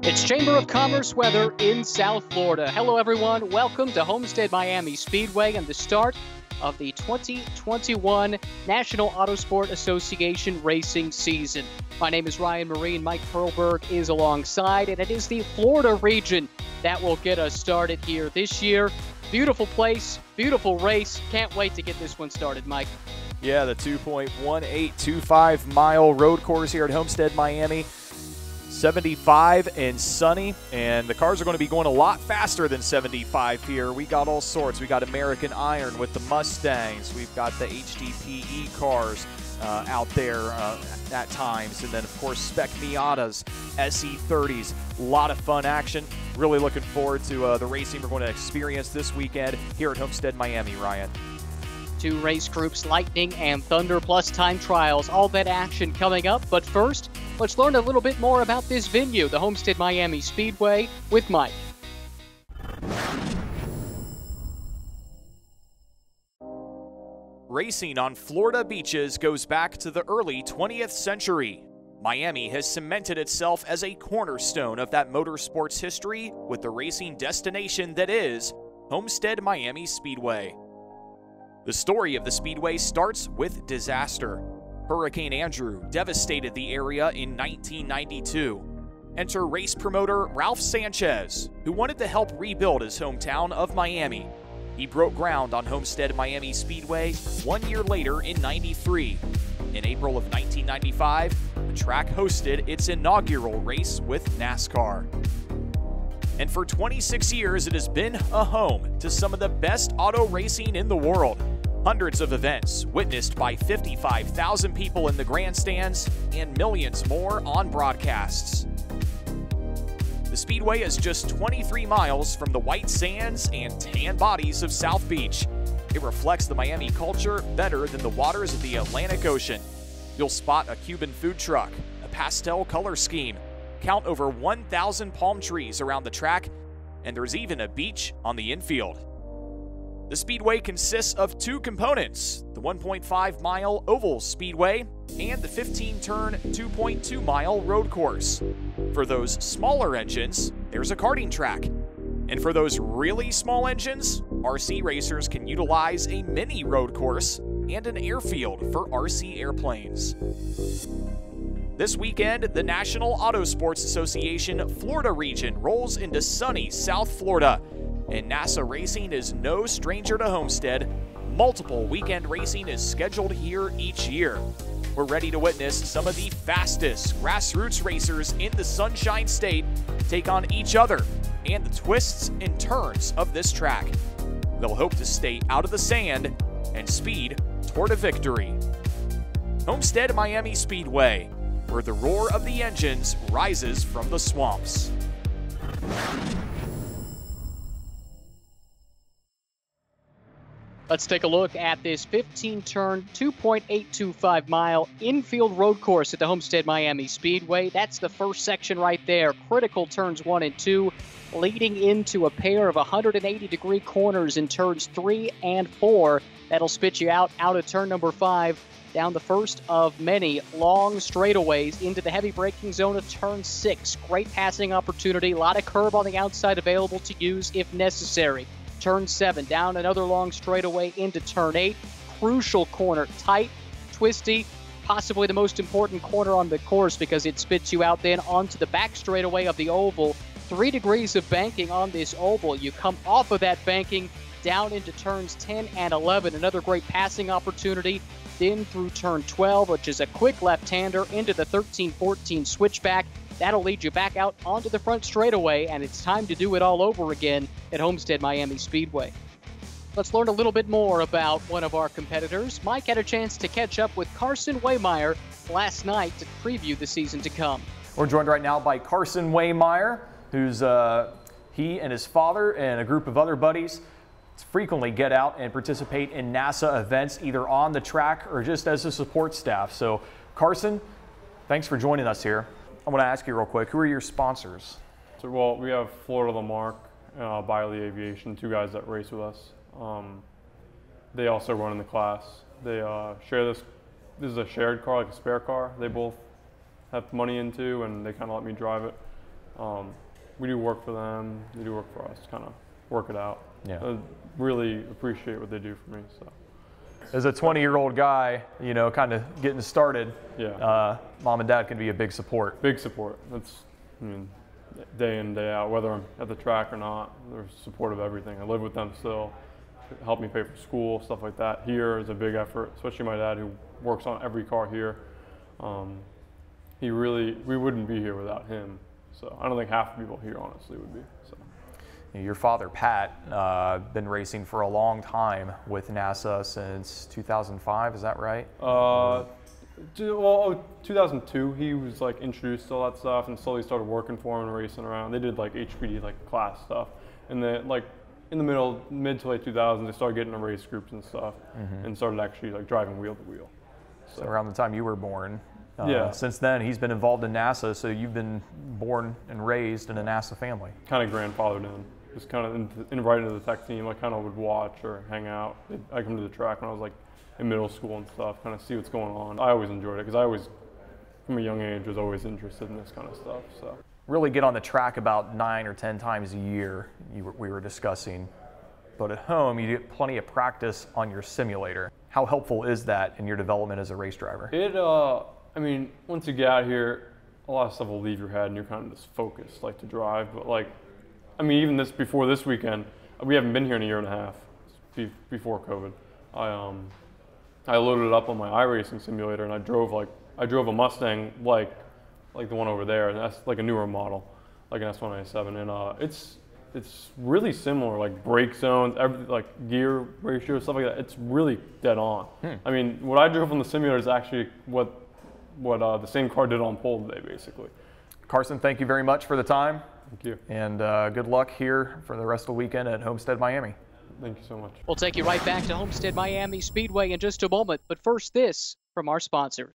It's Chamber of Commerce weather in South Florida. Hello, everyone. Welcome to Homestead Miami Speedway and the start of the 2021 National Autosport Association racing season. My name is Ryan Marine. Mike Perlberg is alongside, and it is the Florida region that will get us started here this year. Beautiful place, beautiful race. Can't wait to get this one started, Mike. Yeah, the 2.1825-mile road course here at Homestead Miami. 75 and sunny, and the cars are going to be going a lot faster than 75 here. We got all sorts. We got American Iron with the Mustangs. We've got the HDPE cars out there at times, and then of course Spec Miatas, SE30s. A lot of fun action. Really looking forward to the racing we're going to experience this weekend here at Homestead Miami, Ryan. Two race groups, Lightning and Thunder, plus time trials. All that action coming up. But first, let's learn a little bit more about this venue, the Homestead Miami Speedway, with Mike. Racing on Florida beaches goes back to the early 20th century. Miami has cemented itself as a cornerstone of that motorsports history with the racing destination that is Homestead Miami Speedway. The story of the Speedway starts with disaster. Hurricane Andrew devastated the area in 1992. Enter race promoter Ralph Sanchez, who wanted to help rebuild his hometown of Miami. He broke ground on Homestead Miami Speedway 1 year later in '93. In April of 1995, the track hosted its inaugural race with NASCAR. And for 26 years, it has been a home to some of the best auto racing in the world. Hundreds of events witnessed by 55,000 people in the grandstands and millions more on broadcasts. The Speedway is just 23 miles from the white sands and tan bodies of South Beach. It reflects the Miami culture better than the waters of the Atlantic Ocean. You'll spot a Cuban food truck, a pastel color scheme, count over 1,000 palm trees around the track, and there's even a beach on the infield. The Speedway consists of two components, the 1.5-mile oval speedway and the 15-turn 2.2-mile road course. For those smaller engines, there's a karting track. And for those really small engines, RC racers can utilize a mini road course and an airfield for RC airplanes. This weekend, the National Autosports Association Florida region rolls into sunny South Florida. And NASA Racing is no stranger to Homestead. Multiple weekend racing is scheduled here each year. We're ready to witness some of the fastest grassroots racers in the Sunshine State take on each other and the twists and turns of this track. They'll hope to stay out of the sand and speed toward a victory. Homestead Miami Speedway, where the roar of the engines rises from the swamps. Let's take a look at this 15-turn, 2.825-mile infield road course at the Homestead Miami Speedway. That's the first section right there. Critical turns 1 and 2, leading into a pair of 180-degree corners in turns 3 and 4. That'll spit you out of turn number 5, down the first of many long straightaways into the heavy braking zone of turn 6. Great passing opportunity, a lot of curb on the outside available to use if necessary. Turn 7, down another long straightaway into turn 8. Crucial corner, tight, twisty, possibly the most important corner on the course because it spits you out then onto the back straightaway of the oval. 3 degrees of banking on this oval. You come off of that banking down into turns 10 and 11. Another great passing opportunity. Then through turn 12, which is a quick left-hander, into the 13-14 switchback. That'll lead you back out onto the front straightaway, and it's time to do it all over again at Homestead Miami Speedway. Let's learn a little bit more about one of our competitors. Mike had a chance to catch up with Carson Waymeyer last night to preview the season to come. We're joined right now by Carson Waymeyer, who's he and his father and a group of other buddies frequently get out and participate in NASA events, either on the track or just as a support staff. So, Carson, thanks for joining us here. I want to ask you real quick, who are your sponsors? So, well, we have Florida Lamarck, Biley Aviation, 2 guys that race with us. They also run in the class. They share this. This is a shared car, like a spare car. They both have money into, and they kind of let me drive it. We do work for them, they do work for us, kind of work it out. Yeah. I really appreciate what they do for me. So. As a 20-year-old guy, you know, kind of getting started, Yeah. Mom and Dad can be a big support. Big support. That's, I mean, day in, day out, whether I'm at the track or not, they're supportive of everything. I live with them still, help me pay for school, stuff like that. Here is a big effort, especially my dad who works on every car here. We wouldn't be here without him. So I don't think half the people here honestly would be. So. Your father, Pat, been racing for a long time with NASA since 2005, is that right? Well, 2002, he was like introduced to all that stuff and slowly started working for him and racing around. They did like HPD, like class stuff. And then like in the mid to late 2000s, they started getting into race groups and stuff and started actually like driving wheel to wheel. So around the time you were born. Yeah. Since then, he's been involved in NASA, so you've been born and raised in a NASA family. Kind of grandfathered in. Just kind of right into the tech team. I kind of would watch or hang out. I come to the track when I was like in middle school and stuff, kind of see what's going on. I always enjoyed it because I always, from a young age, was always interested in this kind of stuff. So really get on the track about 9 or 10 times a year, we were discussing. But at home, you get plenty of practice on your simulator. How helpful is that in your development as a race driver? I mean, once you get out here, a lot of stuff will leave your head and you're kind of just focused, like to drive. But like, I mean, even before this weekend, we haven't been here in a year and a half, before COVID. I loaded it up on my iRacing simulator and I drove a Mustang like the one over there, and that's like a newer model, like an S197, and it's really similar, like brake zones, everything, like gear ratio, stuff like that. It's really dead on. I mean, what I drove on the simulator is actually what the same car did on pole today, basically. Carson, thank you very much for the time. Thank you. And good luck here for the rest of the weekend at Homestead Miami. Thank you so much. We'll take you right back to Homestead Miami Speedway in just a moment, but first this from our sponsor.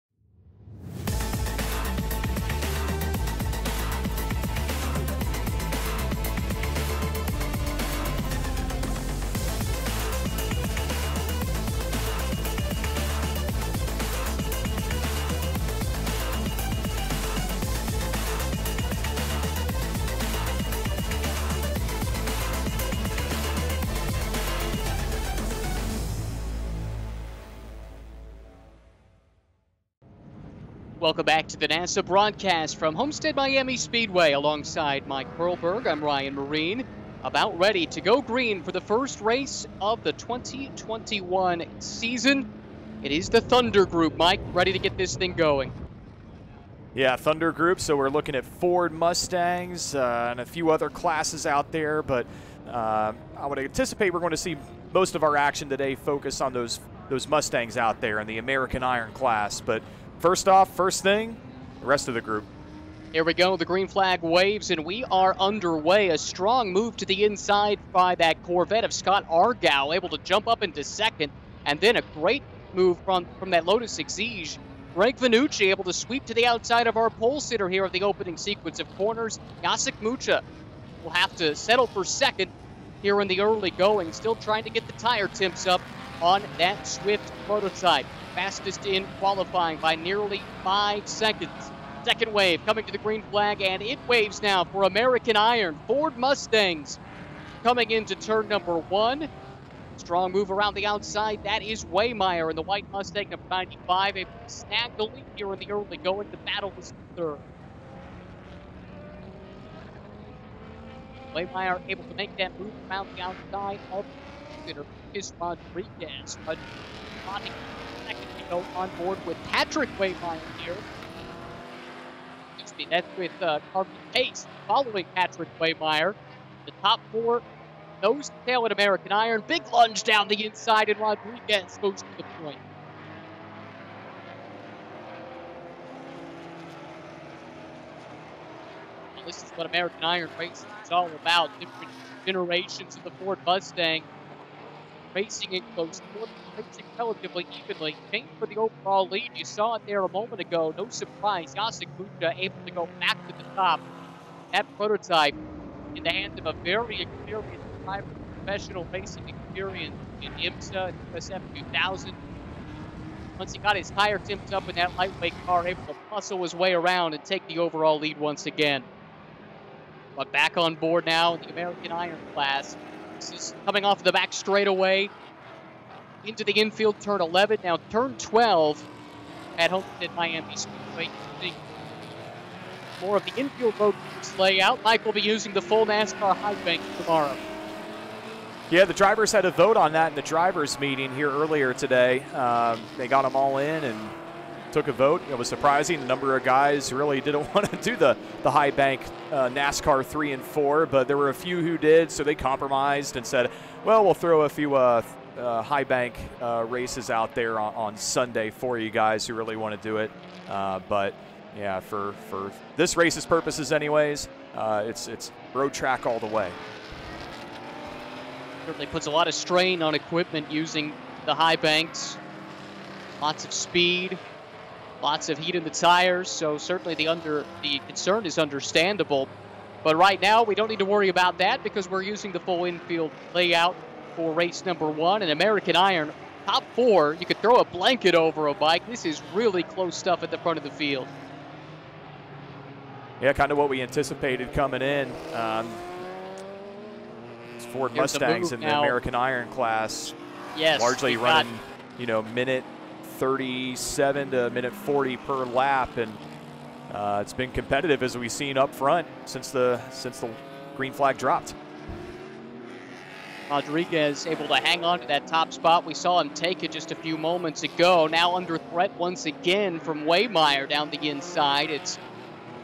Welcome back to the NASA broadcast from Homestead Miami Speedway. Alongside Mike Perlberg, I'm Ryan Marine, about ready to go green for the first race of the 2021 season. It is the Thunder Group, Mike, ready to get this thing going. Yeah, Thunder Group, so we're looking at Ford Mustangs and a few other classes out there, but I would anticipate we're going to see most of our action today focus on those Mustangs out there in the American Iron class. But first off, first thing, the rest of the group. Here we go. The green flag waves, and we are underway. A strong move to the inside by that Corvette of Scott Argyle, able to jump up into second, and then a great move from that Lotus Exige. Greg Vanucci able to sweep to the outside of our pole sitter here of the opening sequence of corners. Jacek Mucha will have to settle for second here in the early going, still trying to get the tire temps up on that Swift prototype. Fastest in qualifying by nearly 5 seconds. Second wave coming to the green flag, and it waves now for American Iron. Ford Mustangs coming into turn number 1. Strong move around the outside. That is Waymeyer in the white Mustang number 95, able to snag the lead here in the early going. The battle was third. Waymeyer able to make that move around the outside of the consider is Rodriguez. But second to go on board with Patrick Waymeyer here. That's with Carson Pace following Patrick Waymeyer. The top 4 nose to tail at American Iron. Big lunge down the inside, and Rodriguez goes to the point. Well, this is what American Iron racing is all about. Different generations of the Ford Mustang racing in close quarters, racing relatively evenly. Paying for the overall lead. You saw it there a moment ago. No surprise. Jacek Mucha able to go back to the top. That prototype in the hands of a very experienced driver, professional racing experience in IMSA and USF 2000. Once he got his tire temps up in that lightweight car, able to muscle his way around and take the overall lead once again. But back on board now in the American Iron class. This is coming off the back straightaway into the infield, turn 11. Now turn 12 at Homestead Miami Speedway. More of the infield road course layout. Mike will be using the full NASCAR high bank tomorrow. Yeah, the drivers had a vote on that in the drivers' meeting here earlier today. They got them all in and took a vote. It was surprising. The number of guys really didn't want to do the high bank NASCAR 3 and 4, but there were a few who did, so they compromised and said, well, we'll throw a few high bank races out there on Sunday for you guys who really want to do it. But yeah, for this race's purposes anyways, it's road track all the way. Certainly puts a lot of strain on equipment using the high banks. Lots of speed, lots of heat in the tires, so certainly the concern is understandable. But right now, we don't need to worry about that because we're using the full infield layout for race number 1. And American Iron, top 4, you could throw a blanket over a bike. This is really close stuff at the front of the field. Yeah, kind of what we anticipated coming in. Ford Mustangs in the American Iron class. Yes, largely running, minute 37 to minute 40 per lap, and it's been competitive as we've seen up front since the green flag dropped. Rodriguez able to hang on to that top spot. We saw him take it just a few moments ago. Now under threat once again from Waymeyer down the inside. It's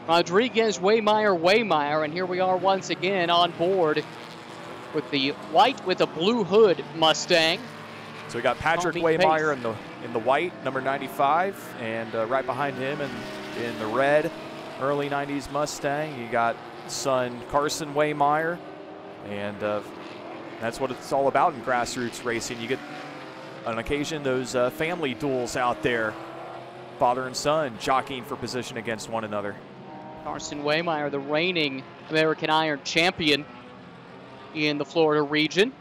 Rodriguez, Waymeyer, and here we are once again on board with the white with a blue hood Mustang. So we got Patrick Waymeyer in the white, number 95, and right behind him in the red, early 90s Mustang, you got son Carson Waymeyer, and that's what it's all about in grassroots racing. You get, on occasion, those family duels out there, father and son jockeying for position against one another. Carson Waymeyer, the reigning American Iron champion in the Florida region.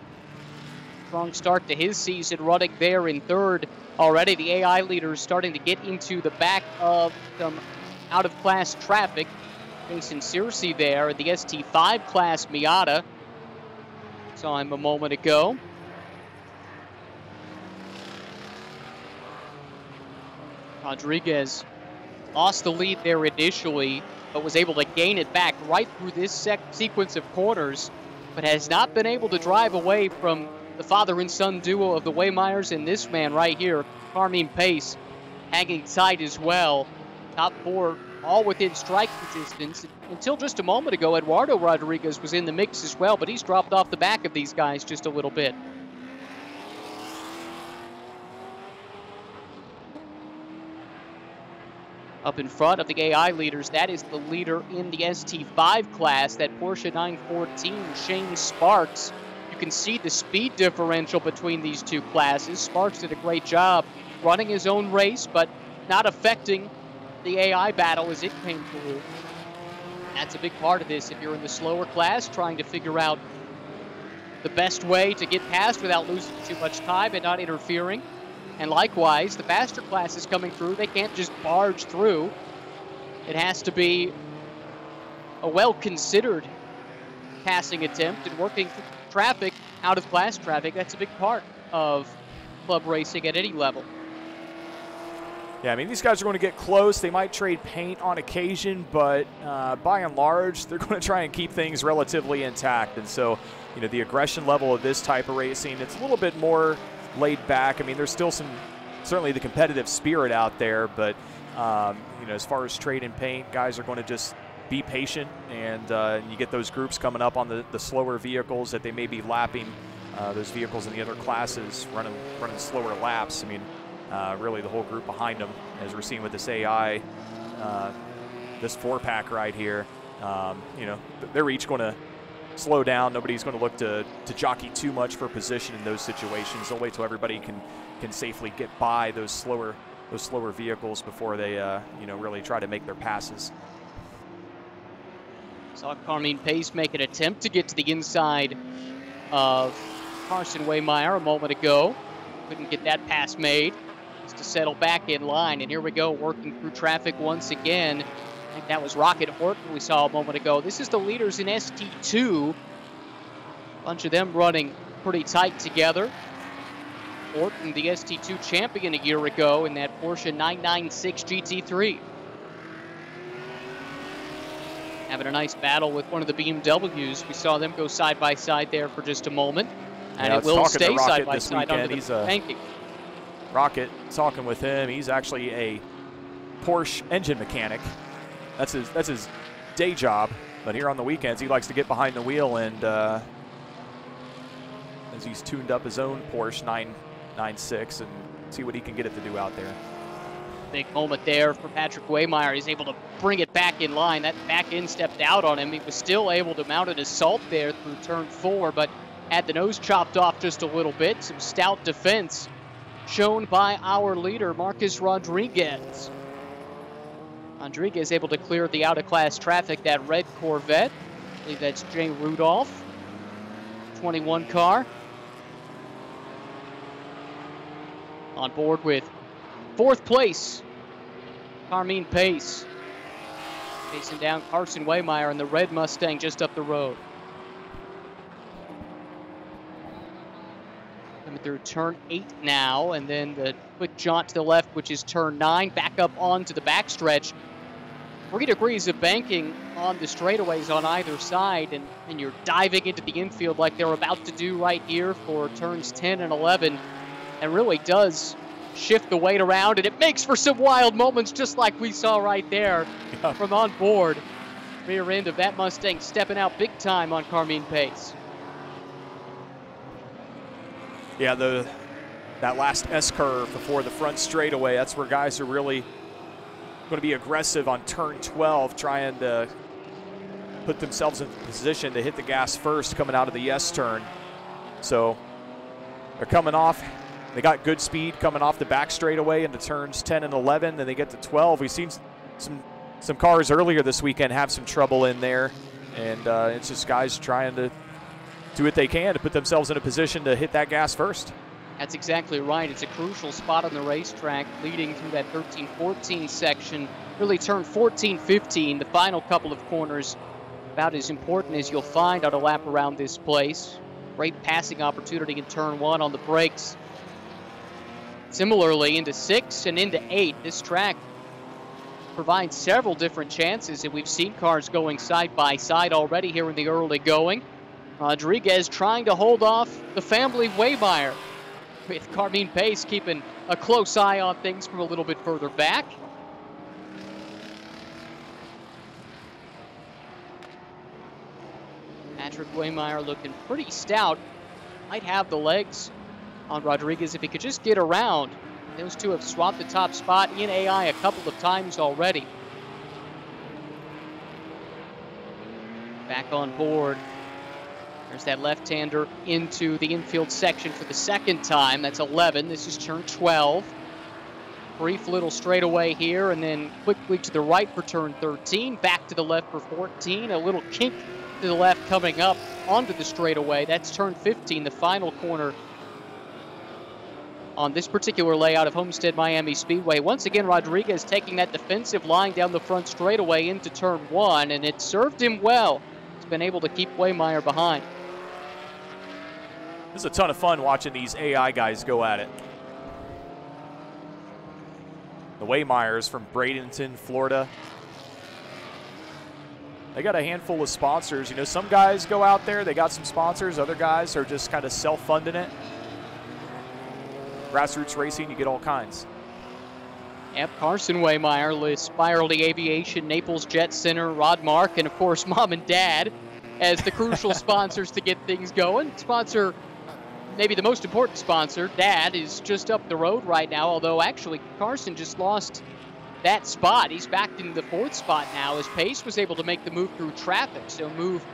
Strong start to his season, running there in third already. The AI leaders starting to get into the back of some out-of-class traffic. Jason Searcy there in the ST5 class Miata. Saw him a moment ago. Rodriguez lost the lead there initially, but was able to gain it back right through this sequence of corners, but has not been able to drive away from the father and son duo of the Waymeyers and this man right here, Carmine Pace, hanging tight as well. Top 4 all within striking distance. Until just a moment ago, Eduardo Rodriguez was in the mix as well, but he's dropped off the back of these guys just a little bit. Up in front of the AI leaders, that is the leader in the ST5 class, that Porsche 914, Shane Sparks. You can see the speed differential between these two classes. Sparks did a great job running his own race, but not affecting the AI battle as it came through. That's a big part of this if you're in the slower class, trying to figure out the best way to get past without losing too much time and not interfering. And likewise, the faster classes coming through, they can't just barge through. It has to be a well-considered passing attempt, and working through traffic, out-of-class traffic, that's a big part of club racing at any level. Yeah, I mean, these guys are going to get close. They might trade paint on occasion, but by and large, they're going to try and keep things relatively intact. And so, the aggression level of this type of racing, it's a little bit more laid back. I mean, there's still certainly the competitive spirit out there, but as far as trade and paint, guys are going to just be patient, and you get those groups coming up on the slower vehicles that they may be lapping those vehicles in the other classes, running slower laps. I mean, really the whole group behind them, as we're seeing with this AI, this 4-pack right here, they're each going to slow down. Nobody's going to look to jockey too much for position in those situations. They'll wait till everybody can safely get by those slower vehicles before they really try to make their passes. Saw Carmine Pace make an attempt to get to the inside of Carson Waymeyer a moment ago. Couldn't get that pass made. Just to settle back in line. And here we go, working through traffic once again. I think that was Rocket Horton we saw a moment ago. This is the leaders in ST2. A bunch of them running pretty tight together. Horton, the ST2 champion a year ago in that Porsche 996 GT3. Having a nice battle with one of the BMWs. We saw them go side by side there for just a moment. And it will stay side by side under the banking. Rocket, talking with him, he's actually a Porsche engine mechanic. That's his day job. But here on the weekends, he likes to get behind the wheel and as he's tuned up his own Porsche 996 and see what he can get it to do out there. Big moment there for Patrick Waymeyer. He's able to bring it back in line. That back end stepped out on him. He was still able to mount an assault there through turn 4, but had the nose chopped off just a little bit. Some stout defense shown by our leader, Marcus Rodriguez. Rodriguez able to clear the out-of-class traffic, that red Corvette. I believe that's Jay Rudolph, 21 car. On board with 4th place, Carmine Pace. Facing down Carson Waymeyer in the red Mustang just up the road. Coming through turn 8 now, and then the quick jaunt to the left, which is turn 9, back up onto the backstretch. 3 degrees of banking on the straightaways on either side, and you're diving into the infield like they're about to do right here for turns 10 and 11. And really does shift the weight around, and it makes for some wild moments just like we saw right there from on board. Rear end of that Mustang stepping out big time on Carmine Pace. Yeah, that last S-curve before the front straightaway, that's where guys are really going to be aggressive on turn 12, trying to put themselves in position to hit the gas first coming out of the S-turn. So they're coming off. They got good speed coming off the back straightaway into turns 10 and 11. Then they get to 12. We've seen some cars earlier this weekend have some trouble in there. And it's just guys trying to do what they can to put themselves in a position to hit that gas first. That's exactly right. It's a crucial spot on the racetrack leading through that 13-14 section. Really turn 14-15, the final couple of corners, about as important as you'll find on a lap around this place. Great passing opportunity in turn 1 on the brakes. Similarly, into 6 and into 8, this track provides several different chances, and we've seen cars going side by side already here in the early going. Rodriguez trying to hold off the family Waymeyer, with Carmine Pace keeping a close eye on things from a little bit further back. Patrick Waymeyer looking pretty stout. Might have the legs on Rodriguez if he could just get around. Those two have swapped the top spot in AI a couple of times already. Back on board. There's that left-hander into the infield section for the second time. That's 11. This is turn 12. Brief little straightaway here, and then quickly to the right for turn 13. Back to the left for 14. A little kink to the left coming up onto the straightaway. That's turn 15, the final corner on this particular layout of Homestead Miami Speedway. Once again, Rodriguez taking that defensive line down the front straightaway into turn 1, and it served him well. He's been able to keep Waymeyer behind. This is a ton of fun watching these AI guys go at it. The Waymeyers from Bradenton, Florida. They got a handful of sponsors. You know, some guys go out there, they got some sponsors. Other guys are just kind of self-funding it. Grassroots racing, you get all kinds. Yep, Carson Waymeyer, Spiralty Aviation, Naples Jet Center, Rod Mark, and of course Mom and Dad as the crucial sponsors to get things going. Sponsor, maybe the most important sponsor, Dad, is just up the road right now, although actually Carson just lost that spot. He's back in the 4th spot now as Pace was able to make the move through traffic, so move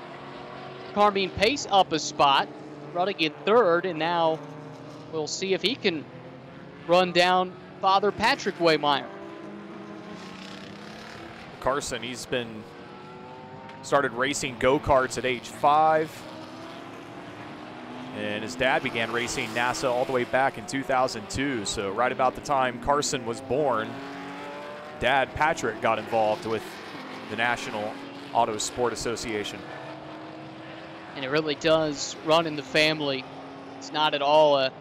Carmine Pace up a spot, running in 3rd, and now we'll see if he can run down Father Patrick Waymeyer. Carson, he's started racing go-karts at age 5. And his dad began racing NASA all the way back in 2002. So right about the time Carson was born, Dad Patrick got involved with the National Auto Sport Association. And it really does run in the family. It's not at all a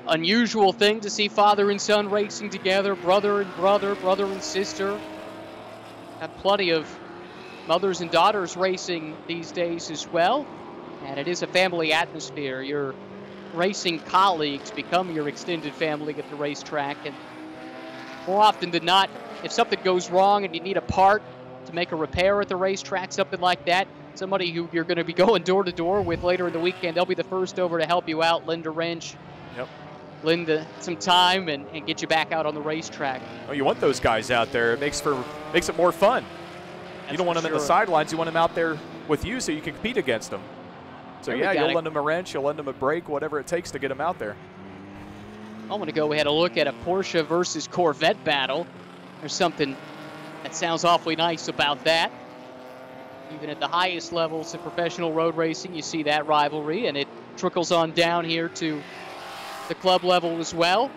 unusual thing to see father and son racing together, brother and brother, brother and sister. Have plenty of mothers and daughters racing these days as well. And it is a family atmosphere. Your racing colleagues become your extended family at the racetrack. And more often than not, if something goes wrong and you need a part to make a repair at the racetrack, something like that, somebody who you're going to be going door to door with later in the weekend, they'll be the first over to help you out, lend a wrench, lend some time, and get you back out on the racetrack. Oh, you want those guys out there. It makes it more fun. That's you don't want them in the sidelines. You want them out there with you so you can compete against them. So yeah, you'll lend them a wrench, you'll lend them a brake, whatever it takes to get them out there. I want to go ahead and look at a Porsche versus Corvette battle. There's something that sounds awfully nice about that. Even at the highest levels of professional road racing, you see that rivalry, and it trickles on down here to the club level as well.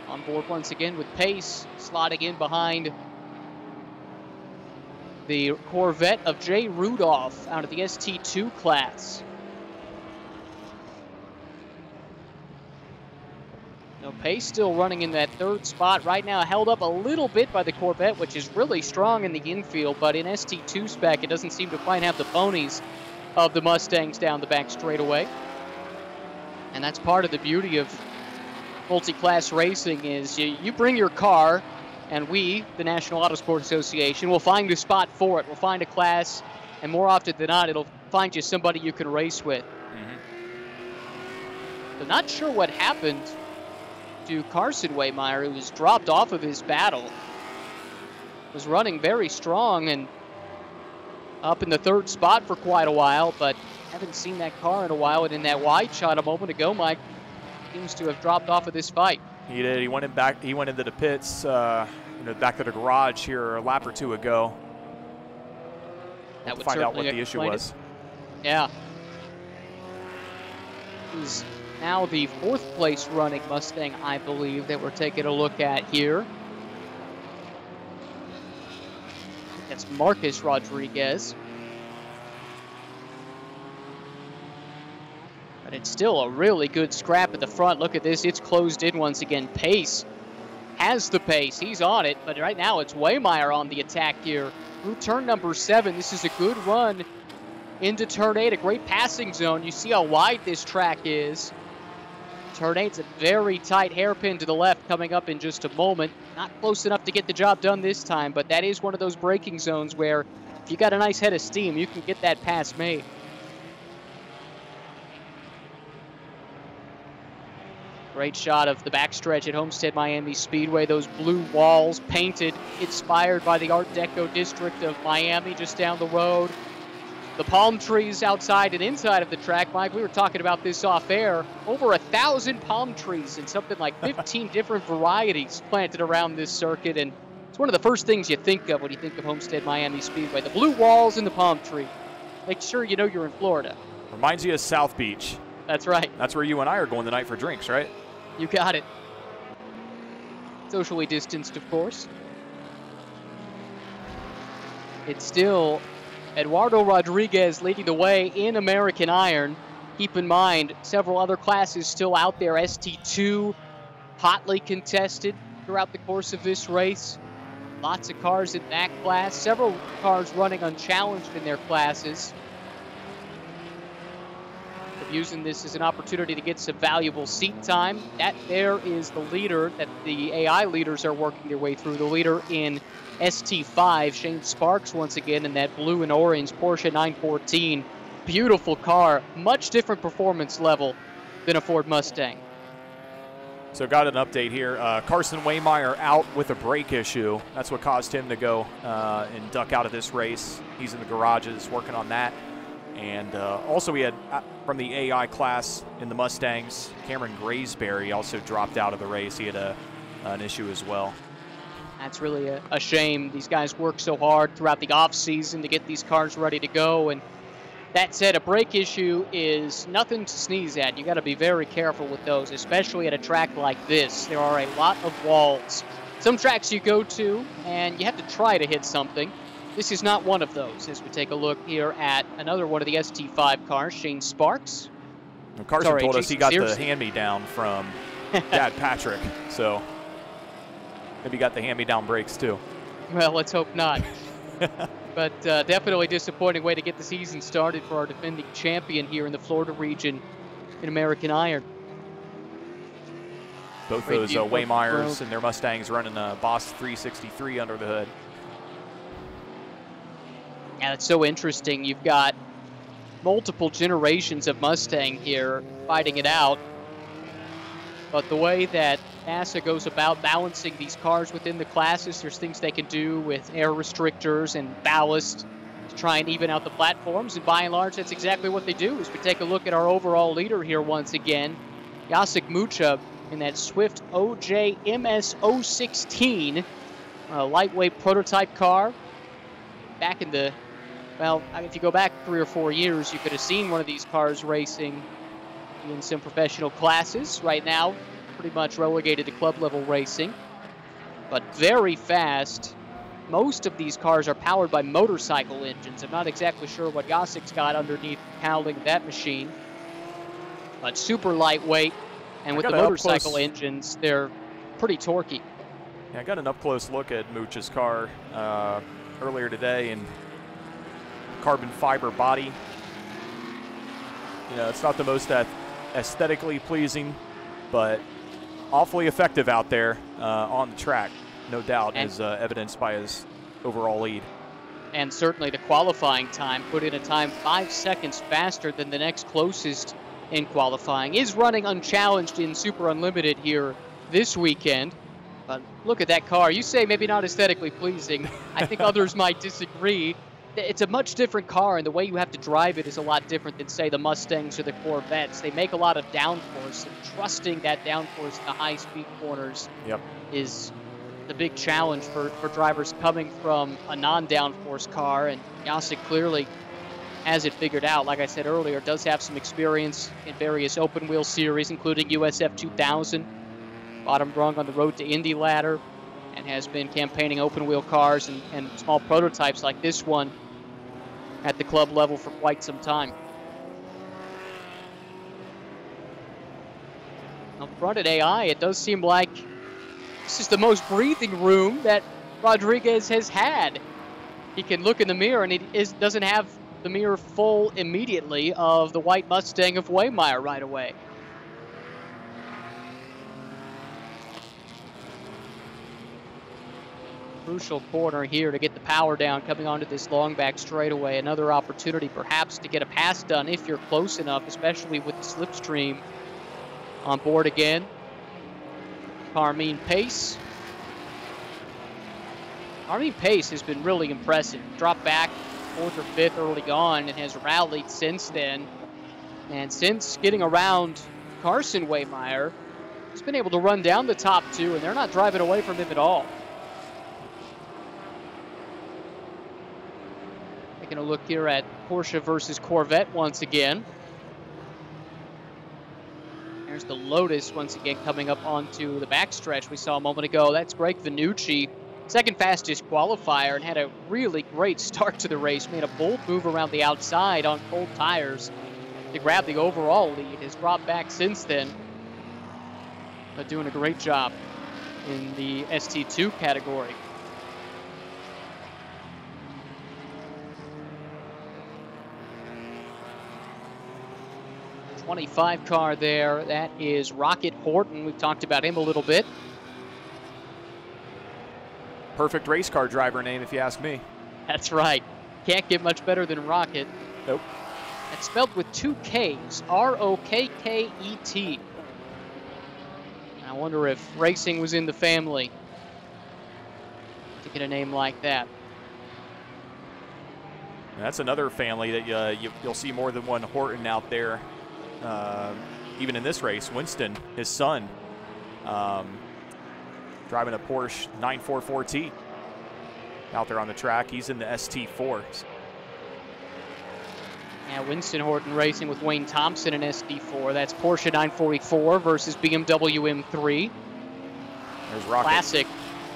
On board once again with Pace, slotting in behind the Corvette of Jay Rudolph out of the ST2 class. Now Pace still running in that third spot right now, held up a little bit by the Corvette, which is really strong in the infield, but in ST2 spec, it doesn't seem to quite have the ponies of the Mustangs down the back straightaway. And that's part of the beauty of multi-class racing is you bring your car, and we, the National Auto Sport Association, will find a spot for it. We'll find a class, and more often than not, it'll find you somebody you can race with. So not sure what happened to Carson Waymeyer, who was dropped off of his battle. Was running very strong and up in the third spot for quite a while, but haven't seen that car in a while. And in that wide shot a moment ago, Mike seems to have dropped off of this fight. He did. He went in back. He went into the pits, back to the garage here a lap or two ago. That would find out what the issue was. Yeah. He's now the fourth place running Mustang, I believe, that we're taking a look at here. That's Marcus Rodriguez. But it's still a really good scrap at the front. Look at this, it's closed in once again. Pace has the pace, he's on it, but right now it's Waymeyer on the attack here. Through turn number 7, this is a good run into turn 8, a great passing zone. You see how wide this track is. Turn 8's a very tight hairpin to the left coming up in just a moment. Not close enough to get the job done this time, but that is one of those braking zones where if you got a nice head of steam, you can get that pass made. Great shot of the backstretch at Homestead Miami Speedway. Those blue walls painted, inspired by the Art Deco district of Miami just down the road. The palm trees outside and inside of the track, Mike, we were talking about this off air. Over 1,000 palm trees and something like 15 different varieties planted around this circuit. And it's one of the first things you think of when you think of Homestead Miami Speedway. The blue walls and the palm tree. Make sure you know you're in Florida. Reminds you of South Beach. That's right. That's where you and I are going tonight for drinks, right? You got it. Socially distanced, of course. It's still Eduardo Rodriguez leading the way in American Iron. Keep in mind, several other classes still out there. ST2, hotly contested throughout the course of this race. Lots of cars in that class. Several cars running unchallenged in their classes. Using this as an opportunity to get some valuable seat time. That there is the leader that the AI leaders are working their way through. The leader in ST5, Shane Sparks once again in that blue and orange Porsche 914. Beautiful car, much different performance level than a Ford Mustang. So got an update here. Carson Waymeyer out with a brake issue. That's what caused him to go and duck out of this race. He's in the garages working on that. And also we had, from the AI class in the Mustangs, Cameron Graysberry also dropped out of the race. He had an issue as well. That's really a shame. These guys work so hard throughout the off-season to get these cars ready to go. And that said, a brake issue is nothing to sneeze at. You got to be very careful with those, especially at a track like this. There are a lot of walls. Some tracks you go to, and you have to try to hit something. this is not one of those. As we take a look here at another one of the ST5 cars, Shane Sparks. Well, Carson told us he got Searcy. the hand-me-down from Dad Patrick, so maybe he got the hand-me-down brakes too. Well, let's hope not. But definitely disappointing way to get the season started for our defending champion here in the Florida region in American Iron. Both Great those view of the Waymeyers road. and their Mustangs running a Boss 363 under the hood. Yeah, it's so interesting. You've got multiple generations of Mustang here fighting it out. But the way that NASA goes about balancing these cars within the classes, there's things they can do with air restrictors and ballast to try and even out the platforms. And by and large, that's exactly what they do. As we take a look at our overall leader here once again, Jacek Mucha in that Swift OJ MS016, a lightweight prototype car. Back in the, well, if you go back 3 or 4 years, you could have seen one of these cars racing in some professional classes. Right now, pretty much relegated to club level racing, but very fast. Most of these cars are powered by motorcycle engines. I'm not exactly sure what Jacek's got underneath the cowling of that machine, but super lightweight, and with the motorcycle engines, they're pretty torquey. Yeah, I got an up-close look at Mooch's car earlier today, and carbon fiber body. You know, it's not the most aesthetically pleasing, but awfully effective out there on the track, no doubt, as evidenced by his overall lead. And certainly the qualifying time, put in a time 5 seconds faster than the next closest in qualifying. Is running unchallenged in Super Unlimited here this weekend. But look at that car. You say maybe not aesthetically pleasing. I think others might disagree. It's a much different car, and the way you have to drive it is a lot different than, say, the Mustangs or the Corvettes. They make a lot of downforce, and trusting that downforce in the high-speed corners is the big challenge for drivers coming from a non-downforce car, and Jacek clearly has it figured out. Like I said earlier, does have some experience in various open-wheel series, including USF 2000, bottom rung on the road to Indy ladder, and has been campaigning open-wheel cars and small prototypes like this one at the club level for quite some time. Up front at AI, it does seem like this is the most breathing room that Rodriguez has had. He can look in the mirror, and he doesn't have the mirror full immediately of the white Mustang of Waymeyer right away. Crucial corner here to get the power down coming onto this long back straightaway. Another opportunity perhaps to get a pass done if you're close enough, especially with the slipstream on board again. Carmine Pace. Carmine Pace has been really impressive. Dropped back 4th or 5th early on and has rallied since then. And since getting around Carson Waymeyer, he's been able to run down the top 2, and they're not driving away from him at all. Taking a look here at Porsche versus Corvette once again. There's the Lotus once again coming up onto the backstretch we saw a moment ago. That's Greg Vannucci, second fastest qualifier, and had a really great start to the race. Made a bold move around the outside on cold tires to grab the overall lead. Has dropped back since then, but doing a great job in the ST2 category. 25 car there. That is Rocket Horton. We've talked about him a little bit. Perfect race car driver name, if you ask me. That's right. Can't get much better than Rocket. Nope. It's spelled with 2 Ks. R-O-K-K-E-T. I wonder if racing was in the family to get a name like that. That's another family that you'll see more than one Horton out there. Even in this race, Winston, his son, driving a Porsche 944T out there on the track. He's in the ST4. Yeah, Winston Horton racing with Wayne Thompson in ST4. That's Porsche 944 versus BMW M3. There's Rocket. Classic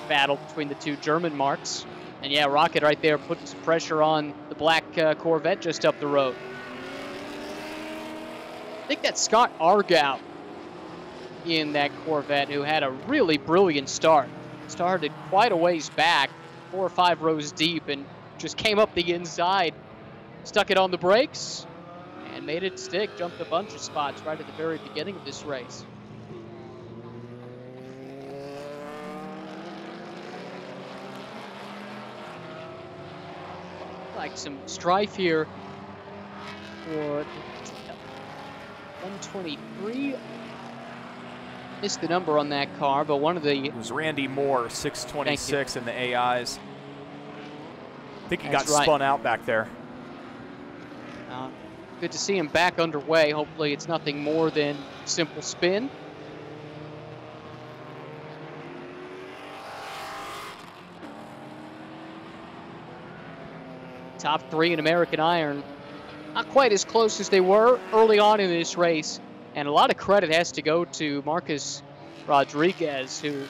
battle between the two German marks. And yeah, Rocket right there putting some pressure on the black Corvette just up the road. I think that's Scott Argout in that Corvette who had a really brilliant start. Started quite a ways back, 4 or 5 rows deep, and just came up the inside, stuck it on the brakes, and made it stick. Jumped a bunch of spots right at the very beginning of this race. Like some strife here for 123. Missed the number on that car, but one of the... It was Randy Moore, 626 in the AIs. I think he got right. spun out back there. Good to see him back underway. Hopefully it's nothing more than simple spin. Top 3 in American Iron. Not quite as close as they were early on in this race. And a lot of credit has to go to Marcus Rodriguez, who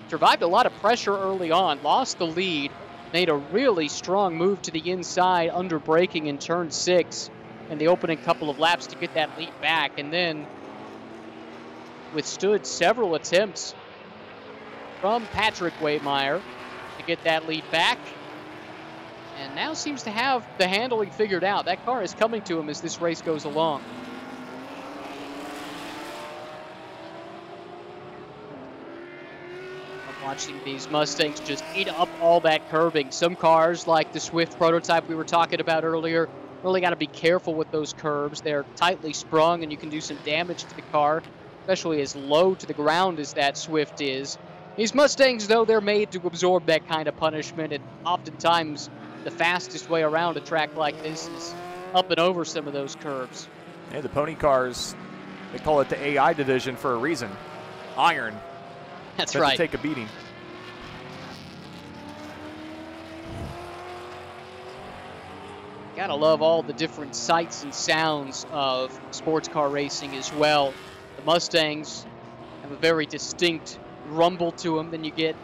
survived a lot of pressure early on, lost the lead, made a really strong move to the inside under braking in turn 6 in the opening couple of laps to get that lead back, and then withstood several attempts from Patrick Waymeyer to get that lead back. And now seems to have the handling figured out. That car is coming to him as this race goes along. I'm watching these Mustangs just eat up all that curbing. Some cars, like the Swift prototype we were talking about earlier, really got to be careful with those curbs. They're tightly sprung, and you can do some damage to the car, especially as low to the ground as that Swift is. These Mustangs, though, they're made to absorb that kind of punishment, and oftentimes the fastest way around a track like this is up and over some of those curbs. Yeah, the pony cars, they call it the AI division for a reason. Iron. That's right. right. To take a beating. Gotta love all the different sights and sounds of sports car racing as well. The Mustangs have a very distinct rumble to them. Then you get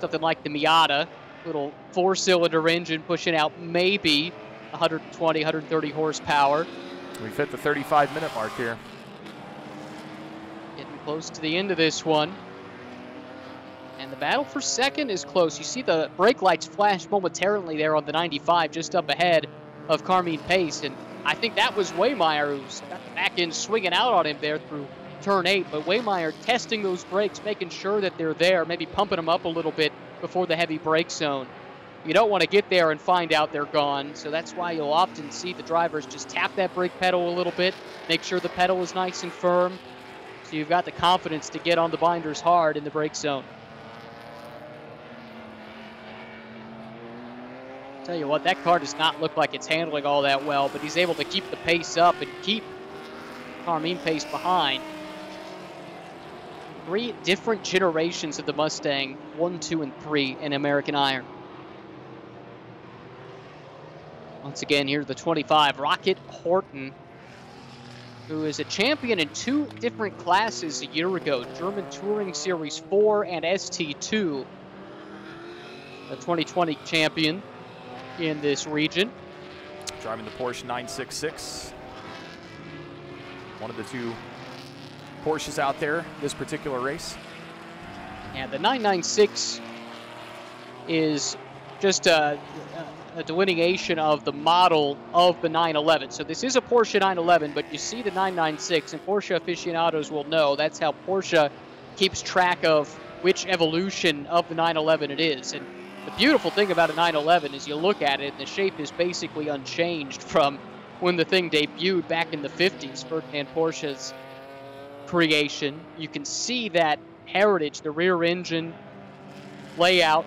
something like the Miata, little 4-cylinder engine pushing out maybe 120, 130 horsepower. We've hit the 35-minute mark here. Getting close to the end of this one. And the battle for second is close. You see the brake lights flash momentarily there on the 95 just up ahead of Carmine Pace. And I think that was Waymeyer who's got the back end swinging out on him there through turn 8. But Waymeyer testing those brakes, making sure that they're there, maybe pumping them up a little bit before the heavy brake zone. You don't want to get there and find out they're gone, so that's why you'll often see the drivers just tap that brake pedal a little bit, make sure the pedal is nice and firm, so you've got the confidence to get on the binders hard in the brake zone. Tell you what, that car does not look like it's handling all that well, but he's able to keep the pace up and keep Carmine Pace behind. 3 different generations of the Mustang, 1, 2, and 3 in American Iron. Once again, here's the 25, Rocket Horton, who is a champion in 2 different classes a year ago, German Touring Series 4 and ST2. The 2020 champion in this region. Driving the Porsche 966. One of the 2 Porsches out there this particular race. Yeah, the 996 is just a delineation of the model of the 911. So this is a Porsche 911, but you see the 996, and Porsche aficionados will know that's how Porsche keeps track of which evolution of the 911 it is. And the beautiful thing about a 911 is you look at it, and the shape is basically unchanged from when the thing debuted back in the 50s, Ferdinand Porsche's creation. You can see that heritage, the rear engine layout,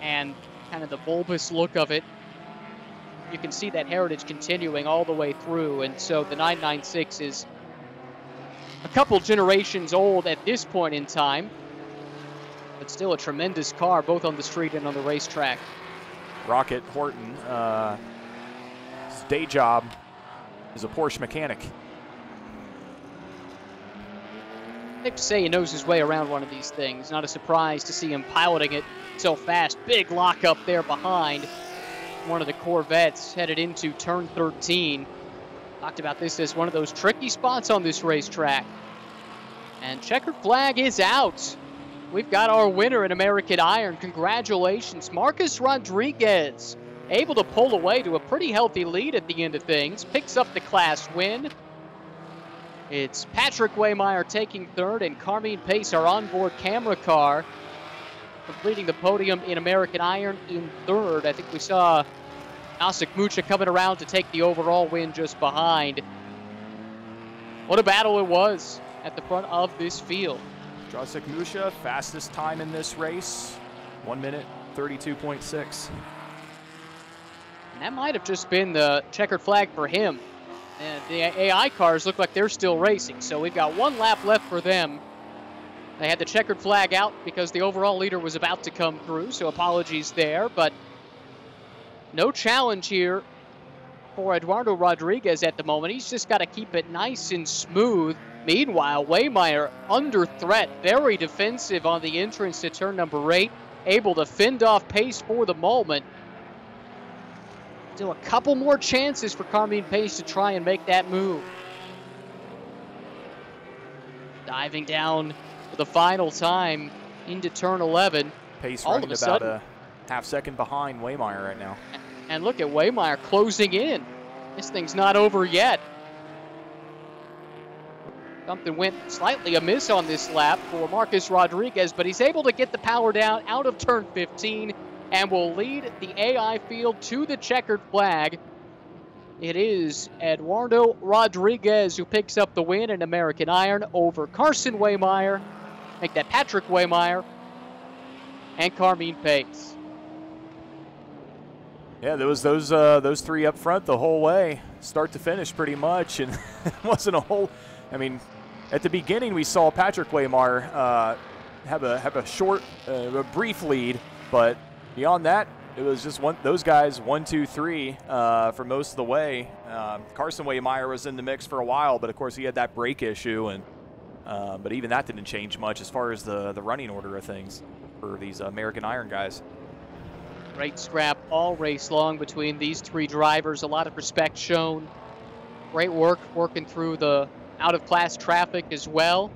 and kind of the bulbous look of it. You can see that heritage continuing all the way through, and so the 996 is a couple generations old at this point in time, but still a tremendous car, both on the street and on the racetrack. Rocket Horton, his day job is a Porsche mechanic. Safe to say he knows his way around one of these things. Not a surprise to see him piloting it so fast. Big lockup there behind one of the Corvettes headed into turn 13. Talked about this as one of those tricky spots on this racetrack. And checkered flag is out. We've got our winner in American Iron. Congratulations, Marcus Rodriguez. Able to pull away to a pretty healthy lead at the end of things. Picks up the class win. It's Patrick Waymeyer taking third and Carmine Pace, our onboard camera car, completing the podium in American Iron in third. I think we saw Mckay coming around to take the overall win just behind. What a battle it was at the front of this field. Mckay, fastest time in this race, 1 minute 32.6. And that might have just been the checkered flag for him. And the AI cars look like they're still racing, so we've got 1 lap left for them. They had the checkered flag out because the overall leader was about to come through, so apologies there, but no challenge here for Eduardo Rodriguez at the moment. He's just got to keep it nice and smooth. Meanwhile, Waymeyer under threat, very defensive on the entrance to turn number 8, able to fend off Pace for the moment. Still a couple more chances for Carmine Pace to try and make that move. Diving down for the final time into turn 11. Pace running about a half-second behind Waymeyer right now. And look at Waymeyer closing in. This thing's not over yet. Something went slightly amiss on this lap for Marcus Rodriguez, but he's able to get the power down out of turn 15 and will lead the AI field to the checkered flag. It is Eduardo Rodriguez who picks up the win in American Iron over Carson Waymeyer. Make that Patrick Waymeyer and Carmine Pace. Yeah, there was those three up front the whole way, start to finish pretty much, and it wasn't a whole. I mean, at the beginning we saw Patrick Waymeyer have a short, a brief lead, but beyond that, it was just those guys 1, 2, 3 for most of the way. Carson Waymeyer was in the mix for a while, but of course he had that brake issue, and but even that didn't change much as far as the running order of things for these American Iron guys. Great scrap all race long between these 3 drivers. A lot of respect shown. Great work working through the out-of-class traffic as well.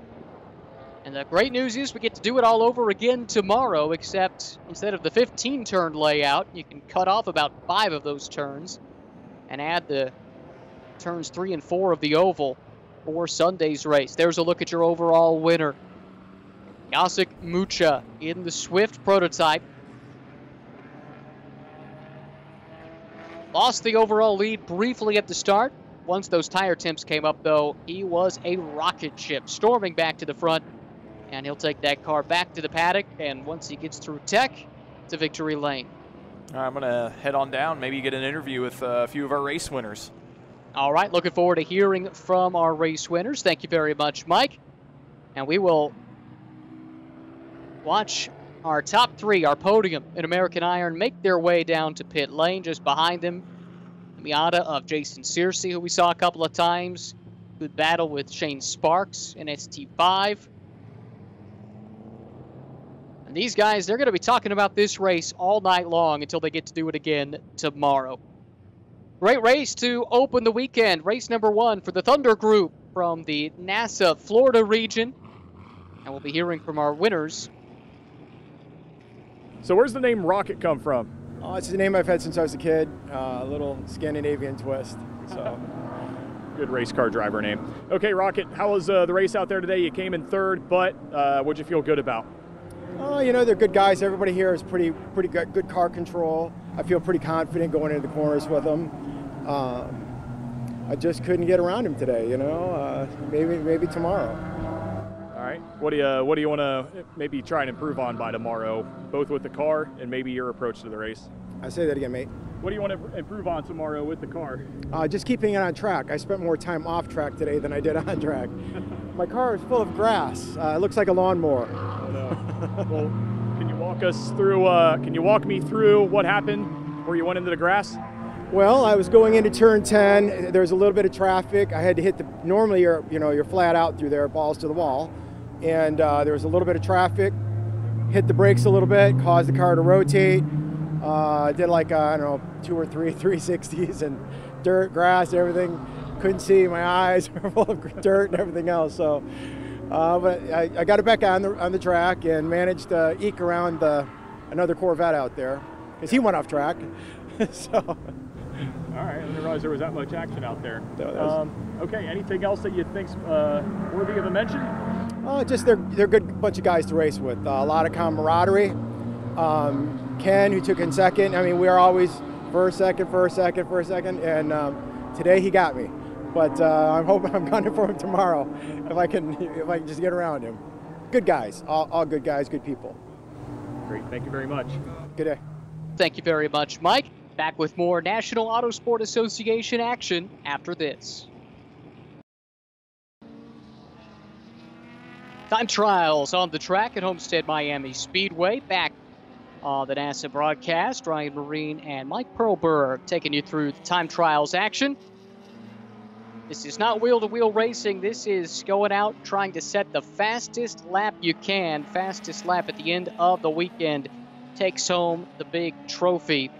And the great news is we get to do it all over again tomorrow, except instead of the 15-turn layout, you can cut off about 5 of those turns and add the turns 3 and 4 of the oval for Sunday's race. There's a look at your overall winner. Mckay in the Swift prototype. Lost the overall lead briefly at the start. Once those tire temps came up, though, he was a rocket ship, storming back to the front. And he'll take that car back to the paddock, and once he gets through tech, to victory lane. All right, I'm going to head on down, maybe get an interview with a few of our race winners. All right, looking forward to hearing from our race winners. Thank you very much, Mike. And we will watch our top 3, our podium in American Iron, make their way down to pit lane. Just behind them, the Miata of Jason Searcy, who we saw a couple of times. Good battle with Shane Sparks in ST5. And these guys, they're going to be talking about this race all night long until they get to do it again tomorrow. Great race to open the weekend. Race number 1 for the Thunder Group from the NASA Florida region. And we'll be hearing from our winners. So where's the name Rocket come from? Oh, it's the name I've had since I was a kid. A little Scandinavian twist. So, good race car driver name. Okay, Rocket, how was the race out there today? You came in 3rd, but what'd you feel good about? oh, you know, they're good guys. Everybody here is pretty good car control. I feel pretty confident going into the corners with them. I just couldn't get around him today. You know, maybe tomorrow. All right. What do you want to maybe try and improve on by tomorrow, both with the car and maybe your approach to the race? I say that again, mate. What do you want to improve on tomorrow with the car? Just keeping it on track. I spent more time off track today than I did on track. My car is full of grass. It looks like a lawnmower. Oh, no. Well, can you walk us through? Can you walk me through what happened where you went into the grass? Well, I was going into turn 10. There was a little bit of traffic. I had to hit the. Normally, you're flat out through there, balls to the wall. and there was a little bit of traffic. Hit the brakes a little bit, caused the car to rotate. Did like, I don't know, 2 or 3 360s and dirt, grass, everything. Couldn't see, my eyes were full of dirt and everything else. So, but I got it back on the track and managed to eke around another Corvette out there because he went off track. So. All right, I didn't realize there was that much action out there. Okay, anything else that you think's worthy of a mention? Just they're a good bunch of guys to race with. A lot of camaraderie. Ken, who took in second. I mean, we are always first, second, and today he got me. But I'm hoping I'm gunning for him tomorrow if I can just get around him. Good guys, all good guys, good people. Great, thank you very much. Good day. Thank you very much, Mike. Back with more National Autosport Association action after this. Time trials on the track at Homestead Miami Speedway. Back on the NASA broadcast, Ryan Marine and Mike Perlberg taking you through the time trials action. This is not wheel-to-wheel racing. This is going out trying to set the fastest lap you can. Fastest lap at the end of the weekend takes home the big trophy.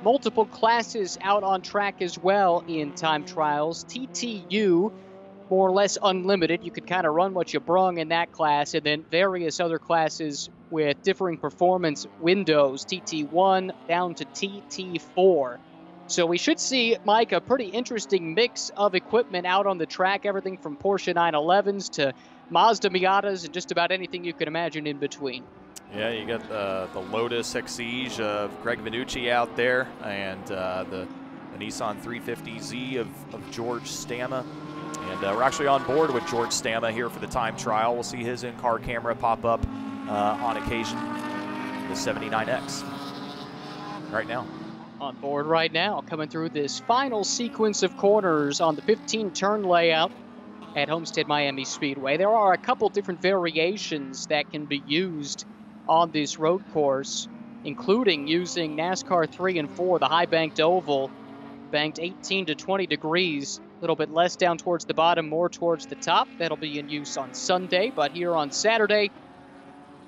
Multiple classes out on track as well in time trials. TTU, more or less unlimited. You could kind of run what you brung in that class, and then various other classes with differing performance windows, TT1 down to TT4. So we should see, Mike, a pretty interesting mix of equipment out on the track, everything from Porsche 911s to Mazda Miatas and just about anything you can imagine in between. Yeah, you got the Lotus Exige of Greg Vannucci out there, and the Nissan 350Z of George Stama. And we're actually on board with George Stama here for the time trial. We'll see his in-car camera pop up on occasion. The 79X right now. On board right now, coming through this final sequence of corners on the 15-turn layout at Homestead Miami Speedway. There are a couple different variations that can be used on this road course, including using NASCAR 3 and 4, the high banked oval, banked 18 to 20 degrees, a little bit less down towards the bottom, more towards the top. That'll be in use on Sunday, but here on Saturday,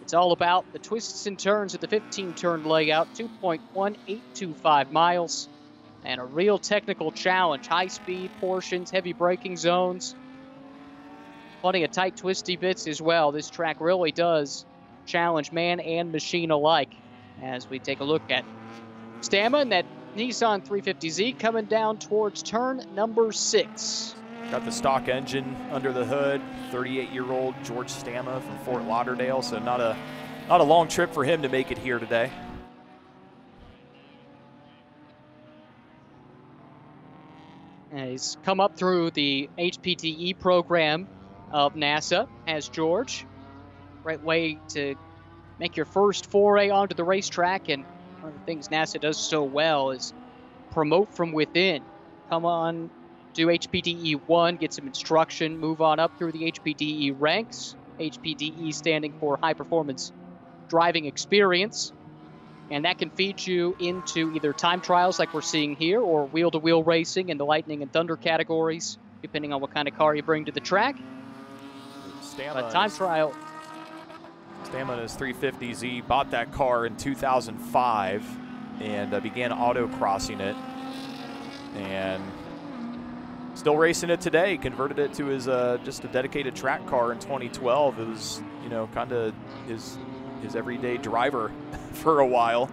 it's all about the twists and turns of the 15-turn layout, 2.1825 miles, and a real technical challenge. High-speed portions, heavy braking zones, plenty of tight twisty bits as well. This track really does challenge man and machine alike as we take a look at Stama and that Nissan 350Z coming down towards turn number 6. Got the stock engine under the hood, 38-year-old George Stama from Fort Lauderdale, so not a long trip for him to make it here today. And he's come up through the HPTE program of NASA, has George. Great way to make your first foray onto the racetrack, and one of the things NASA does so well is promote from within. Come on, do HPDE 1, get some instruction, move on up through the HPDE ranks. HPDE standing for High Performance Driving Experience. And that can feed you into either time trials like we're seeing here, or wheel-to-wheel racing in the Lightning and Thunder categories, depending on what kind of car you bring to the track. But time trial. Stama is 350Z, bought that car in 2005 and began autocrossing it. And still racing it today. Converted it to his just a dedicated track car in 2012. It was, you know, kind of his everyday driver for a while,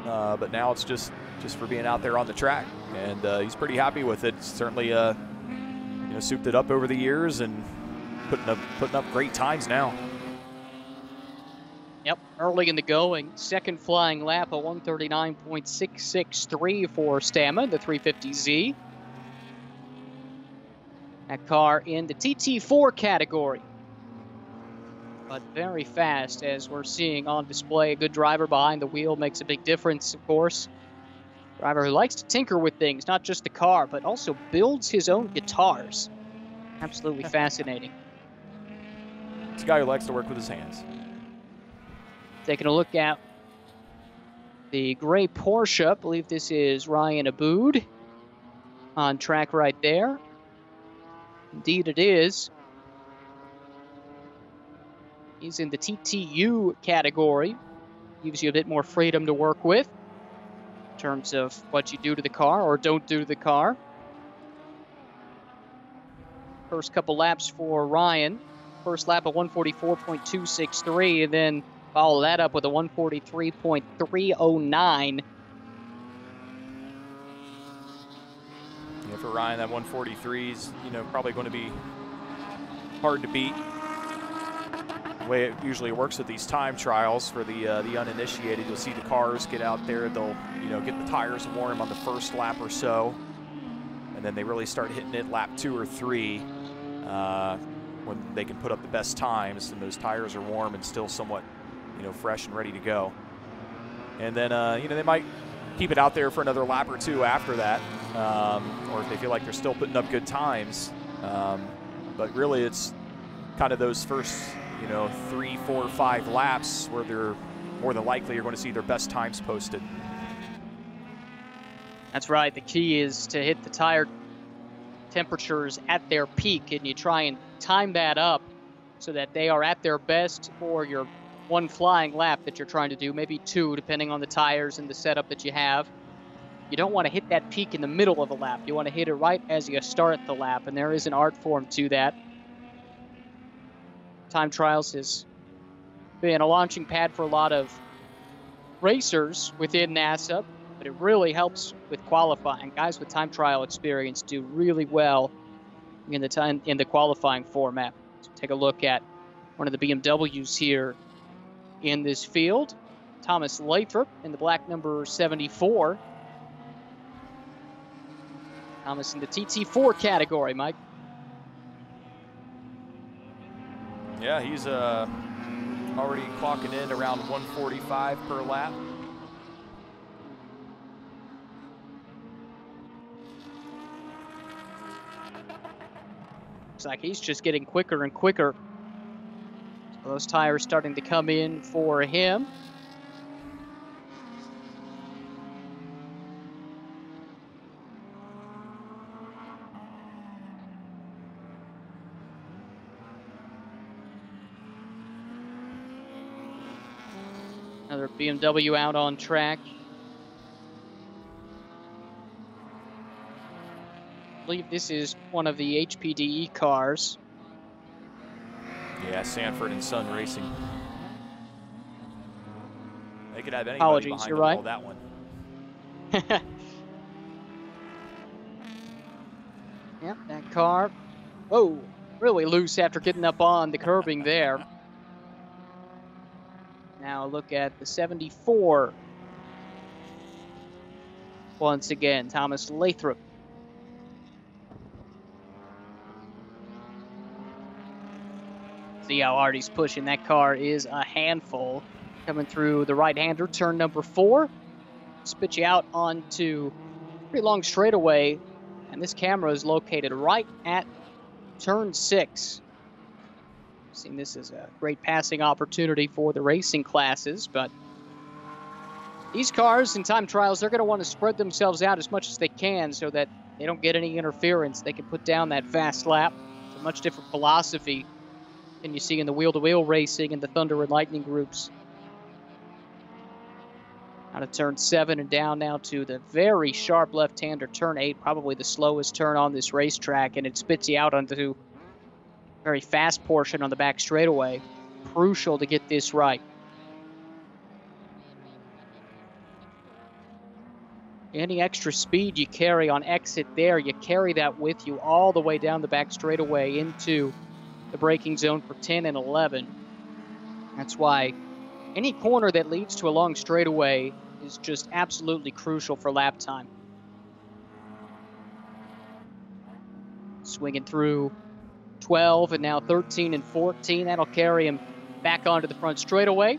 but now it's just for being out there on the track, and he's pretty happy with it. Certainly, you know, souped it up over the years and putting up great times now. Yep, early in the going, second flying lap, a 139.663 for Stama, the 350Z. That car in the TT4 category. But very fast, as we're seeing on display. A good driver behind the wheel makes a big difference, of course. Driver who likes to tinker with things, not just the car, but also builds his own guitars. Absolutely fascinating. It's a guy who likes to work with his hands. Taking a look at the gray Porsche. I believe this is Ryan Abood on track right there. Indeed it is. He's in the TTU category. Gives you a bit more freedom to work with in terms of what you do to the car or don't do to the car. First couple laps for Ryan. First lap of 144.263, and then follow that up with a 143.309. Yeah, for Ryan, that 143 is, probably going to be hard to beat. The way it usually works with these time trials for the uninitiated, you'll see the cars get out there. They'll, get the tires warm on the first lap or so, and then they really start hitting it lap 2 or 3 when they can put up the best times, and those tires are warm and still somewhat, fresh and ready to go. And then, they might keep it out there for another lap or 2 after that, or if they feel like they're still putting up good times. But really, it's kind of those first, 3, 4, 5 laps where they're more than likely you're going to see their best times posted. That's right. The key is to hit the tire temperatures at their peak, and you try and time that up so that they are at their best for your one flying lap that you're trying to do, maybe 2, depending on the tires and the setup that you have. You don't want to hit that peak in the middle of a lap. You want to hit it right as you start the lap, and there is an art form to that. Time trials has been a launching pad for a lot of racers within NASA, but it really helps with qualifying. Guys with time trial experience do really well in the qualifying format. So take a look at one of the BMWs here in this field. Thomas Lathrop in the black number 74. Thomas in the TT4 category, Mike. Yeah, he's already clocking in around 145 per lap. Looks like he's just getting quicker and quicker. So those tires starting to come in for him. Another BMW out on track. I believe this is one of the HPDE cars. Yeah, Sanford and Son Racing. They could have anybody Apologies, behind you're them right. all that one. Yep, that car. Whoa, really loose after getting up on the curbing there. Now look at the 74. Once again, Thomas Lathrop. See how hard he's pushing. That car is a handful. Coming through the right-hander, turn number 4. Spit you out onto a pretty long straightaway, and this camera is located right at turn 6. Seeing this as a great passing opportunity for the racing classes, but these cars in time trials, they're going to want to spread themselves out as much as they can so that they don't get any interference. They can put down that fast lap. It's a much different philosophy than you see in the wheel-to-wheel racing and the Thunder and Lightning groups. Out of turn 7 and down now to the very sharp left-hander, turn 8, probably the slowest turn on this racetrack, and it spits you out onto very fast portion on the back straightaway. Crucial to get this right. Any extra speed you carry on exit there, you carry that with you all the way down the back straightaway into the braking zone for 10 and 11. That's why any corner that leads to a long straightaway is just absolutely crucial for lap time. Swinging through 12 and now 13 and 14. That'll carry him back onto the front straightaway.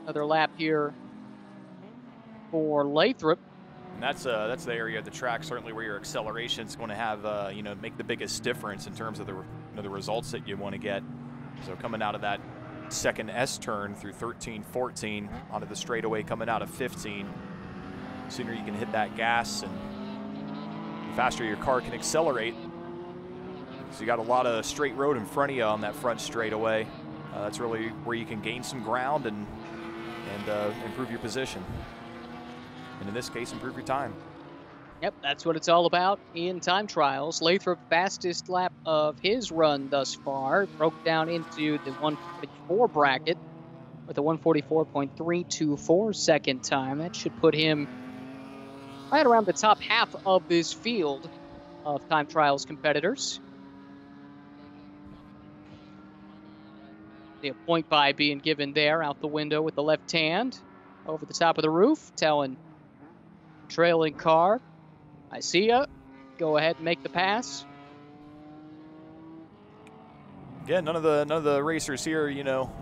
Another lap here for Lathrop. And that's the area of the track certainly where your acceleration is going to have make the biggest difference in terms of the results that you want to get. So coming out of that second S turn through 13, 14 onto the straightaway coming out of 15, the sooner you can hit that gas and the faster your car can accelerate. So you got a lot of straight road in front of you on that front straightaway. That's really where you can gain some ground and improve your position. And in this case, improve your time. Yep, that's what it's all about in time trials. Lathrop, fastest lap of his run thus far, broke down into the 144 bracket with a 144.324 second time. That should put him right around the top half of this field of time trials competitors. The point by being given there out the window with the left hand over the top of the roof, telling trailing car, I see ya. Go ahead and make the pass. Yeah, none of the racers here,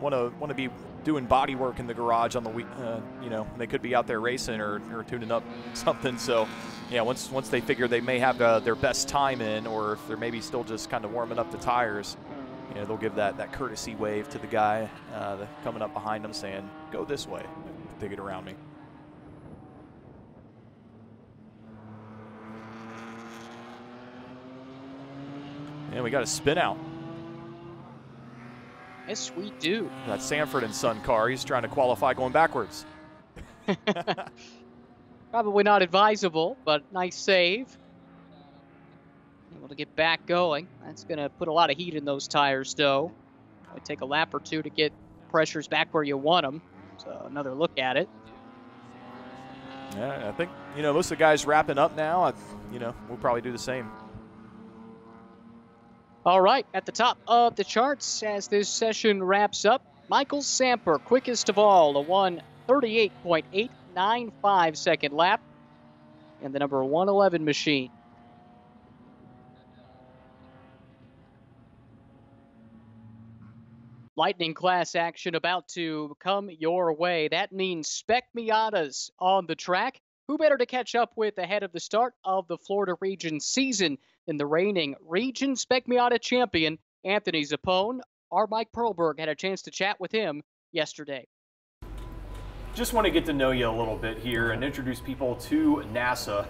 want to be doing body work in the garage on the week. They could be out there racing or tuning up something. So, yeah, once they figure they may have their best time in, or if they're maybe still just kind of warming up the tires, they'll give that courtesy wave to the guy coming up behind them, saying, "Go this way, if they get around me." And we got a spin out. Yes, we do. That Sanford and Son car, he's trying to qualify going backwards. Probably not advisable, but nice save. Able to get back going. That's going to put a lot of heat in those tires, though. It'll take a lap or two to get pressures back where you want them. So another look at it. Yeah, I think, most of the guys wrapping up now. We'll probably do the same. All right, at the top of the charts as this session wraps up, Michael Samper, quickest of all, a 1:38.895 second lap, and the number 111 machine. Lightning class action about to come your way. That means Spec Miatas on the track. Who better to catch up with ahead of the start of the Florida Region season than the reigning Region Spec Miata champion, Anthony Zappone? Our Mike Perlberg had a chance to chat with him yesterday. Just want to get to know you a little bit here and introduce people to NASA.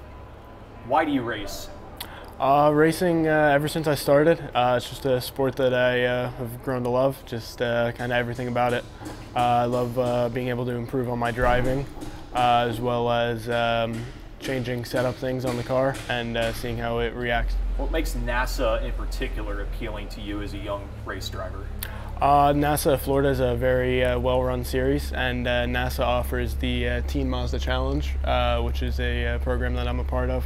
Why do you race? Racing ever since I started. It's just a sport that I have grown to love, just kind of everything about it. I love being able to improve on my driving, as well as changing setup things on the car and seeing how it reacts. What makes NASA in particular appealing to you as a young race driver? NASA Florida is a very well-run series, and NASA offers the Teen Mazda Challenge, which is a program that I'm a part of.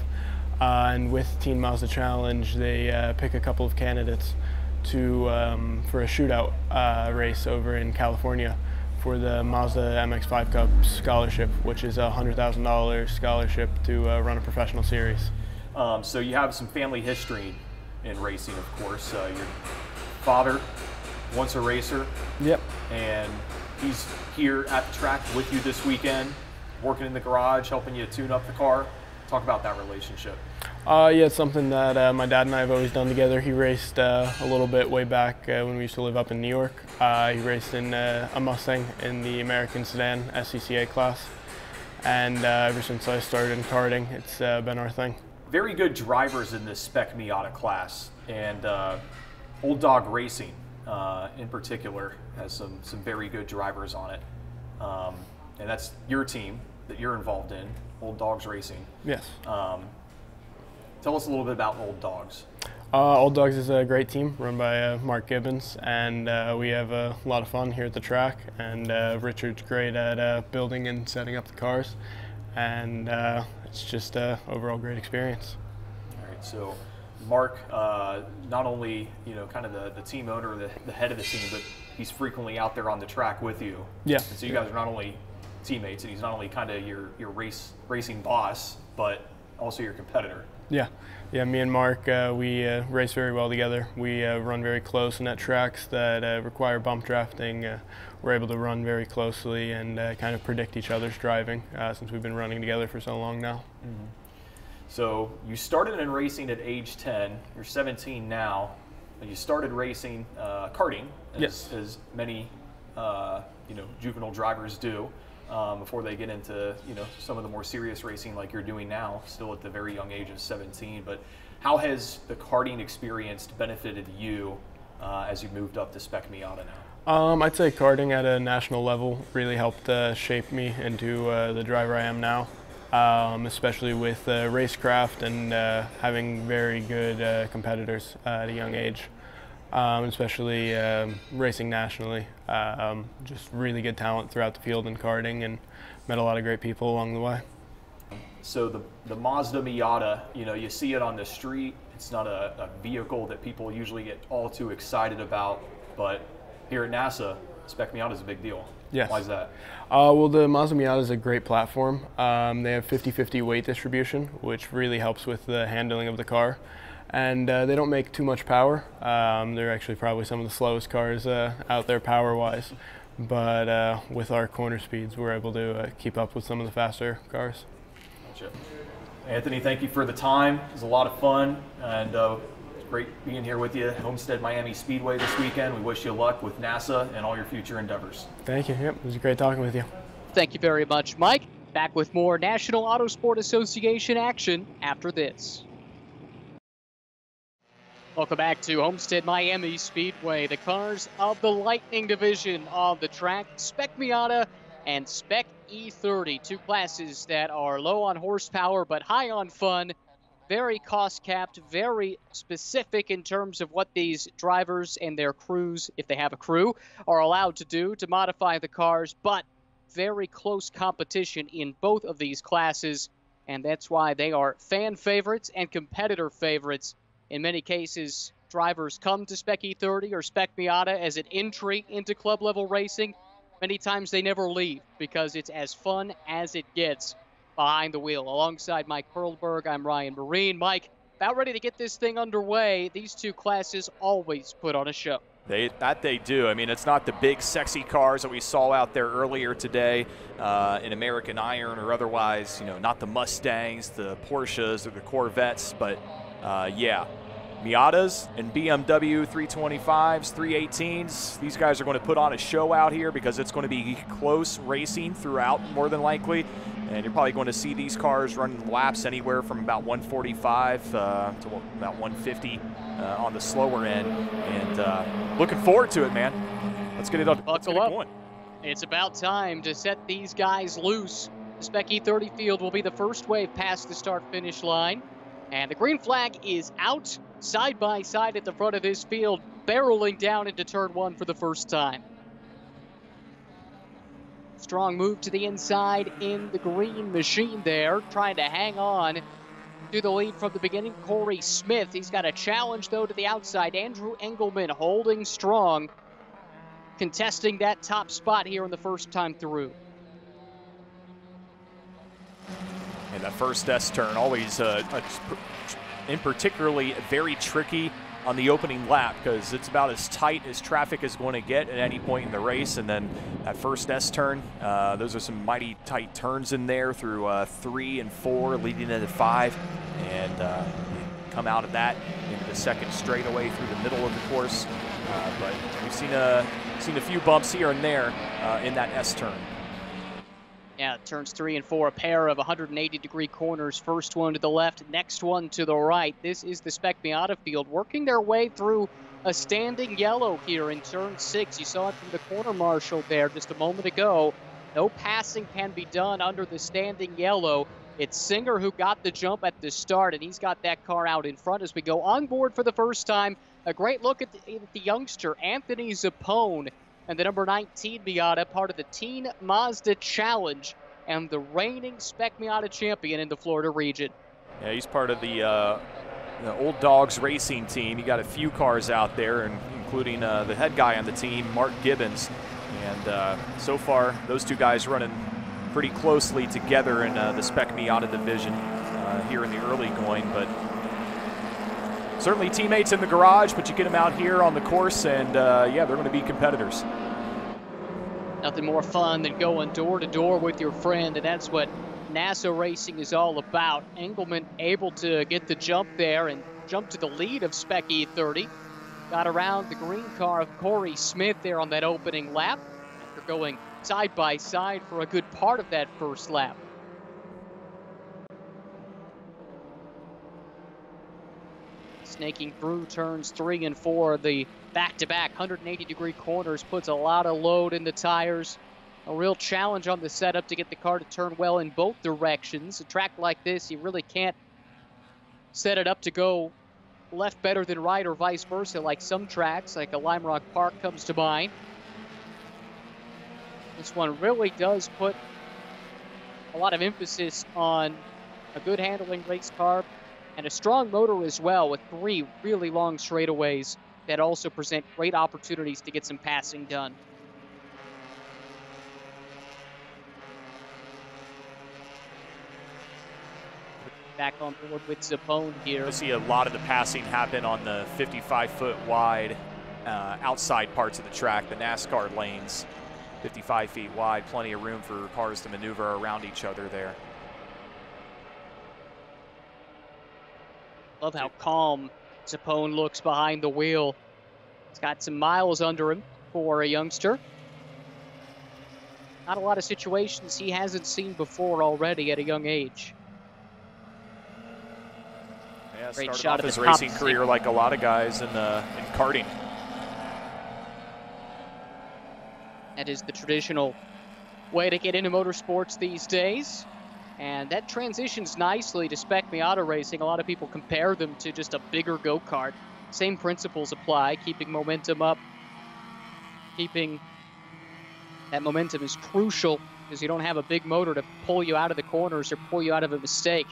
And with Teen Mazda Challenge, they pick a couple of candidates to for a shootout race over in California for the Mazda MX-5 Cup scholarship, which is a $100,000 scholarship to run a professional series. So you have some family history in racing, of course. Your father, once a racer. Yep. And he's here at the track with you this weekend, working in the garage, helping you tune up the car. Talk about that relationship. Yeah, it's something that my dad and I have always done together. He raced a little bit way back when we used to live up in New York. He raced in a Mustang in the American Sedan SCCA class. And ever since I started in karting, it's been our thing. Very good drivers in this Spec Miata class, and Old Dog Racing in particular has some very good drivers on it. And that's your team that you're involved in, Old Dogs Racing. Yes. Tell us a little bit about Old Dogs. Old Dogs is a great team run by Mark Gibbons, and we have a lot of fun here at the track. And Richard's great at building and setting up the cars, and it's just an overall great experience. All right, so Mark, not only kind of the team owner, the head of the team, but he's frequently out there on the track with you. Yeah. And so you guys are not only teammates, and he's not only kind of your racing boss, but also your competitor. Yeah, me and Mark, we race very well together. We run very close, and at tracks that require bump drafting, we're able to run very closely and kind of predict each other's driving since we've been running together for so long now. Mm-hmm. So you started in racing at age 10, you're 17 now, and you started racing karting, as many juvenile drivers do. Before they get into some of the more serious racing like you're doing now, still at the very young age of 17. But how has the karting experience benefited you as you moved up to Spec Miata I'd say karting at a national level really helped shape me into the driver I am now, especially with racecraft and having very good competitors at a young age, especially racing nationally. Just really good talent throughout the field in karting, and met a lot of great people along the way. So the Mazda Miata, you know, you see it on the street. It's not a vehicle that people usually get all too excited about, but here at NASA, Spec Miata is a big deal. Yes. Why is that? Well, the Mazda Miata is a great platform. They have 50-50 weight distribution, which really helps with the handling of the car. And they don't make too much power. They're actually probably some of the slowest cars out there power-wise. But with our corner speeds, we're able to keep up with some of the faster cars. Gotcha. Anthony, thank you for the time. It was a lot of fun, and great being here with you at Homestead Miami Speedway this weekend. We wish you luck with NASA and all your future endeavors. Thank you. Yep, it was great talking with you. Thank you very much, Mike. Back with more National Autosport Association action after this. Welcome back to Homestead Miami Speedway. The cars of the Lightning division on the track, Spec Miata and Spec E30, two classes that are low on horsepower but high on fun. Very cost-capped, very specific in terms of what these drivers and their crews, if they have a crew, are allowed to do to modify the cars, but very close competition in both of these classes, and that's why they are fan favorites and competitor favorites. In many cases, drivers come to Spec E30 or Spec Miata as an entry into club-level racing. Many times they never leave because it's as fun as it gets behind the wheel. Alongside Mike Perlberg, I'm Ryan Marine. Mike, about ready to get this thing underway. These two classes always put on a show. They do. I mean, it's not the big, sexy cars that we saw out there earlier today in American Iron or otherwise, you know, not the Mustangs, the Porsches, or the Corvettes, but yeah, Miatas and BMW 325s, 318s. These guys are going to put on a show out here because it's going to be close racing throughout, more than likely. And you're probably going to see these cars running laps anywhere from about 145 to about 150 on the slower end. And looking forward to it, man. Let's get it up. Buckle up. It's about time to set these guys loose. The Spec E30 field will be the first wave past the start-finish line. And the green flag is out, side by side at the front of this field, barreling down into turn one for the first time. Strong move to the inside in the green machine there, trying to hang on to the lead from the beginning. Corey Smith, he's got a challenge though to the outside. Andrew Engelman holding strong, contesting that top spot here in the first time through. And that first S turn always, in particularly, very tricky on the opening lap because it's about as tight as traffic is going to get at any point in the race. And then that first S turn, those are some mighty tight turns in there through 3 and 4, leading into 5, and come out of that into the second straightaway through the middle of the course. But we've seen a few bumps here and there in that S turn. Yeah, turns 3 and 4, a pair of 180-degree corners. First one to the left, next one to the right. This is the Spec Miata field, working their way through a standing yellow here in turn 6. You saw it from the corner marshal there just a moment ago. No passing can be done under the standing yellow. It's Singer who got the jump at the start, and he's got that car out in front as we go on board for the first time. A great look at the youngster, Anthony Zappone, and the number 19 Miata, part of the Teen Mazda Challenge, and the reigning Spec Miata champion in the Florida region. Yeah, he's part of the Old Dogs racing team. You got a few cars out there, including the head guy on the team, Mark Gibbons. And so far, those two guys running pretty closely together in the Spec Miata division here in the early going. But certainly teammates in the garage, but you get them out here on the course, and yeah, they're going to be competitors. Nothing more fun than going door to door with your friend, and that's what NASA racing is all about. Engelman able to get the jump there and jump to the lead of Spec E30. Got around the green car of Corey Smith there on that opening lap after going side by side for a good part of that first lap. snaking through turns 3 and 4. The back-to-back 180-degree corners puts a lot of load in the tires. A real challenge on the setup to get the car to turn well in both directions. A track like this, you really can't set it up to go left better than right or vice versa, like some tracks, like a Lime Rock Park comes to mind. This one really does put a lot of emphasis on a good handling race car and a strong motor as well, with 3 really long straightaways that also present great opportunities to get some passing done. Back on board with Zapone here. We see a lot of the passing happen on the 55-foot wide outside parts of the track, the NASCAR lanes. 55 feet wide, plenty of room for cars to maneuver around each other there. Love how calm Zapone looks behind the wheel. He's got some miles under him for a youngster. Not a lot of situations he hasn't seen before already at a young age. Yeah, Great started shot off at his the racing top. career like a lot of guys in karting. That is the traditional way to get into motorsports these days. And that transitions nicely to Spec Miata racing. A lot of people compare them to just a bigger go-kart. Same principles apply, keeping momentum up. Keeping that momentum is crucial because you don't have a big motor to pull you out of the corners or pull you out of a mistake.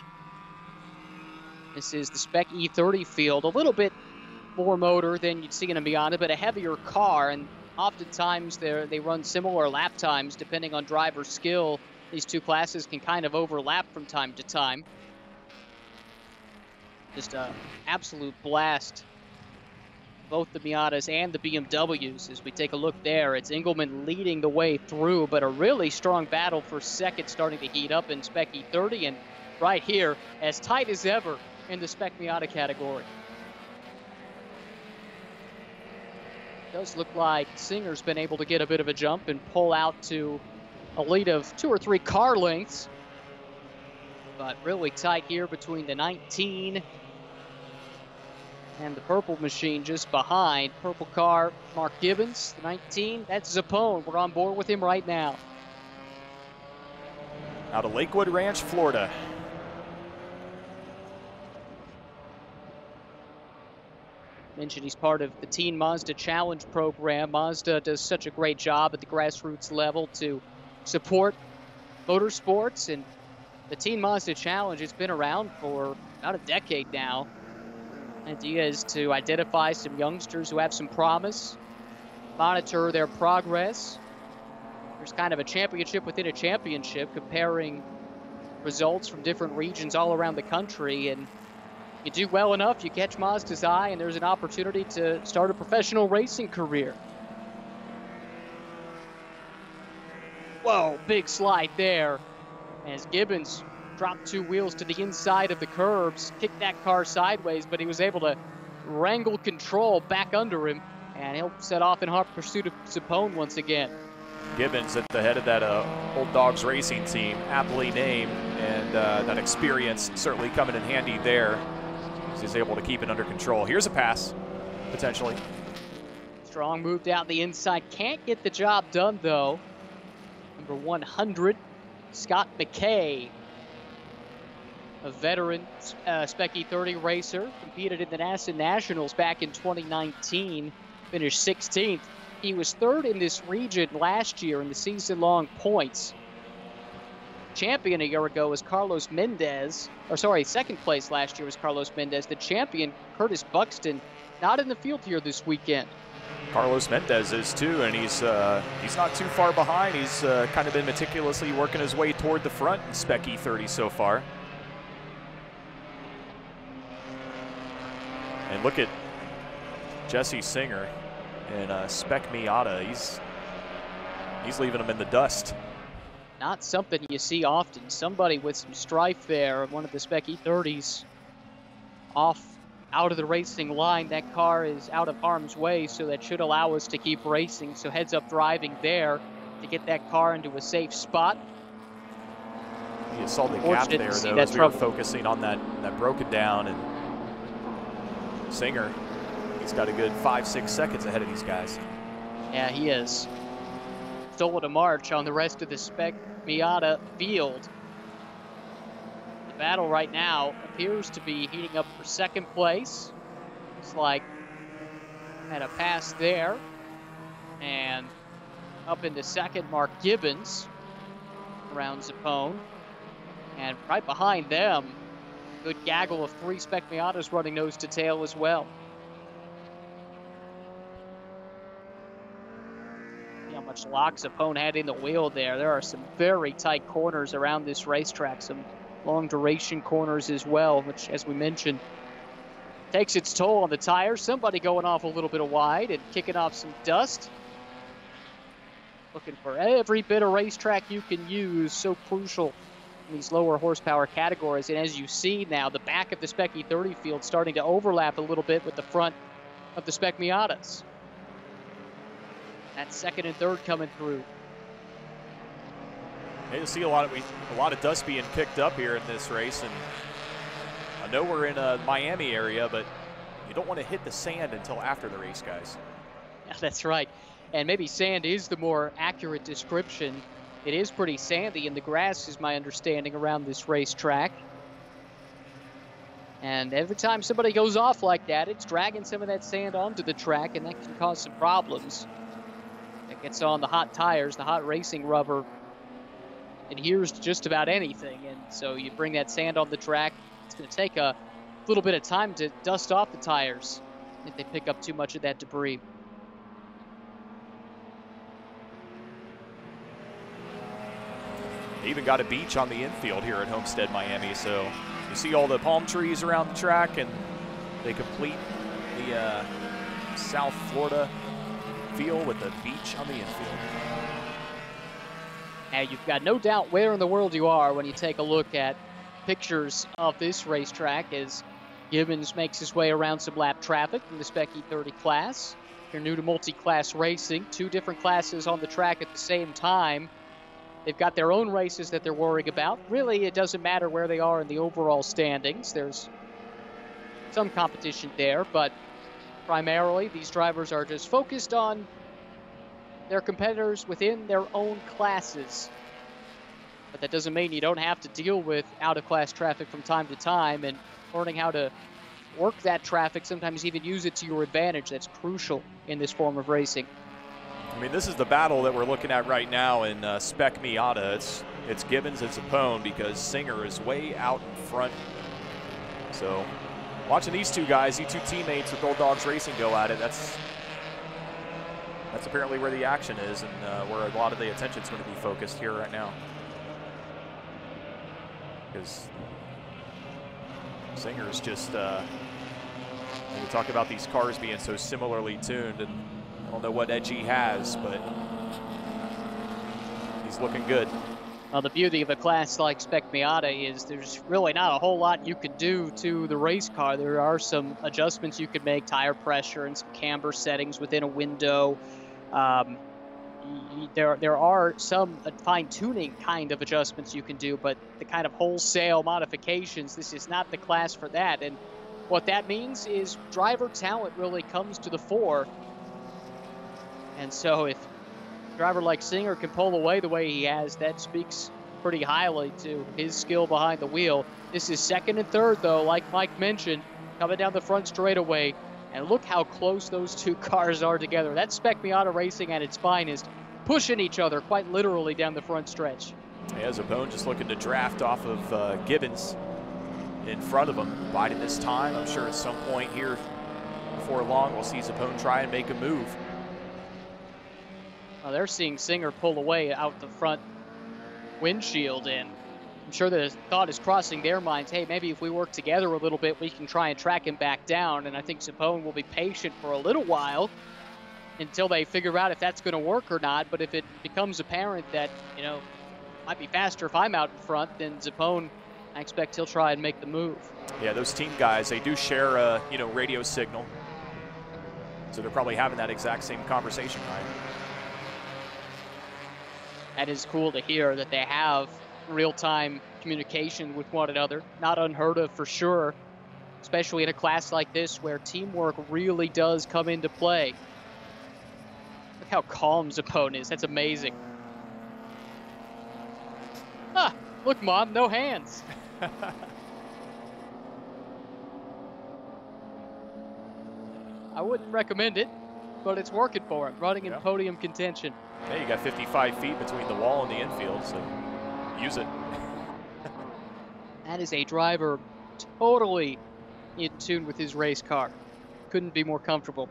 This is the Spec E30 field. A little bit more motor than you'd see in a Miata, but a heavier car. And oftentimes they run similar lap times depending on driver skill. These two classes can kind of overlap from time to time. Just an absolute blast. Both the Miatas and the BMWs. As we take a look there, it's Engelman leading the way through, but a really strong battle for second starting to heat up in Spec E30. And right here, as tight as ever in the Spec Miata category. Does look like Singer's been able to get a bit of a jump and pull out to a lead of 2 or 3 car lengths. But really tight here between the 19 and the purple machine just behind. Purple car, Mark Gibbons, the 19. That's Zapone. We're on board with him right now. Out of Lakewood Ranch, Florida. Mentioned he's part of the Teen Mazda Challenge program. Mazda does such a great job at the grassroots level to support motorsports, and the Teen Mazda Challenge has been around for about a decade now. Idea is to identify some youngsters who have some promise, monitor their progress. There's kind of a championship within a championship, comparing results from different regions all around the country, and you do well enough, you catch Mazda's eye, and there's an opportunity to start a professional racing career. Whoa, big slide there. As Gibbons dropped 2 wheels to the inside of the curbs, kicked that car sideways, but he was able to wrangle control back under him, and he'll set off in hot pursuit of Zapone once again. Gibbons at the head of that Old Dogs racing team, aptly named, and that experience certainly coming in handy there. He's able to keep it under control. Here's a pass, potentially. Strong moved out the inside. Can't get the job done, though. Number 100, Scott Mckay, a veteran Spec E30 racer, competed in the NASA Nationals back in 2019, finished 16th. He was 3rd in this region last year in the season-long points. Champion a year ago was Carlos Mendez, or sorry, 2nd place last year was Carlos Mendez. The champion, Curtis Buxton, not in the field here this weekend. Carlos Mendez is too, and he's not too far behind. He's kind of been meticulously working his way toward the front in Spec E30 so far. And look at Jesse Singer in Spec Miata. He's leaving him in the dust. Not something you see often. Somebody with some strife there, one of the Spec E30s, out of the racing line. That car is out of harm's way, so that should allow us to keep racing. So heads up driving there to get that car into a safe spot. You saw the gap there, though, as we were focusing on that broken down. And Singer, he's got a good 5-6 seconds ahead of these guys. Yeah, he is. Stolen a march on the rest of the Spec Miata field. The battle right now appears to be heating up for second place. Looks like had a pass there. And up into second, Mark Gibbons around Zappone. And right behind them, good gaggle of 3 Spec Miatas running nose to tail as well. See how much lock Zappone had in the wheel there. There are some very tight corners around this racetrack, some long duration corners as well, which, as we mentioned, takes its toll on the tires. Somebody going off a little bit of wide and kicking off some dust. Looking for every bit of racetrack you can use, so crucial in these lower horsepower categories. And as you see now, the back of the Spec E30 field starting to overlap a little bit with the front of the Spec Miatas. That's second and third coming through. You'll see a lot of dust being kicked up here in this race, and I know we're in a Miami area, but you don't want to hit the sand until after the race, guys. Yeah, that's right. And maybe sand is the more accurate description. It is pretty sandy in the grass, is my understanding, around this racetrack. And every time somebody goes off like that, it's dragging some of that sand onto the track, and that can cause some problems. It gets on the hot tires, the hot racing rubber adheres to just about anything. And so you bring that sand on the track, it's going to take a little bit of time to dust off the tires if they pick up too much of that debris. They even got a beach on the infield here at Homestead Miami, so you see all the palm trees around the track, and they complete the South Florida feel with the beach on the infield. Now, you've got no doubt where in the world you are when you take a look at pictures of this racetrack as Gibbons makes his way around some lap traffic in the Spec E30 class. If you're new to multi-class racing, 2 different classes on the track at the same time. They've got their own races that they're worrying about. Really, it doesn't matter where they are in the overall standings. There's some competition there, but primarily these drivers are just focused on their competitors within their own classes. But that doesn't mean you don't have to deal with out-of-class traffic from time to time, and learning how to work that traffic, sometimes even use it to your advantage. That's crucial in this form of racing. I mean, this is the battle that we're looking at right now in Spec Miata. It's Gibbons and Zappone because Singer is way out in front. So watching these two guys, these two teammates with Old Dogs Racing go at it, that's apparently where the action is, and where a lot of the attention is going to be focused here right now. Because Singer's just, we talk about these cars being so similarly tuned, and I don't know what edge he has, but he's looking good. Well, the beauty of a class like Spec Miata is there's really not a whole lot you can do to the race car. There are some adjustments you could make, tire pressure and some camber settings within a window. There are some fine-tuning kind of adjustments you can do, but the kind of wholesale modifications, this is not the class for that. And what that means is driver talent really comes to the fore. And so if a driver like Singer can pull away the way he has, that speaks pretty highly to his skill behind the wheel. This is second and third, though, like Mike mentioned, coming down the front straightaway. And look how close those two cars are together. That's Spec Miata racing at its finest, pushing each other quite literally down the front stretch. Yeah, Zappone just looking to draft off of Gibbons in front of him, biding this time. I'm sure at some point here before long we'll see Zappone try and make a move. Well, they're seeing Singer pull away out the front windshield, and I'm sure the thought is crossing their minds, hey, maybe if we work together a little bit, we can try and track him back down. And I think Zappone will be patient for a little while until they figure out if that's going to work or not. But if it becomes apparent that, you know, it might be faster if I'm out in front, then Zappone, I expect he'll try and make the move. Yeah, those team guys, they do share a, radio signal. So they're probably having that exact same conversation, right? That is cool to hear that they have real-time communication with one another. Not unheard of for sure especially in a class like this where teamwork really does come into play. Look how calm Zappone is. That's amazing. Ah, look, Mom, no hands. I wouldn't recommend it, but it's working for him, running in podium contention. Hey, you got 55 feet between the wall and the infield, so use it. That is a driver totally in tune with his race car. Couldn't be more comfortable.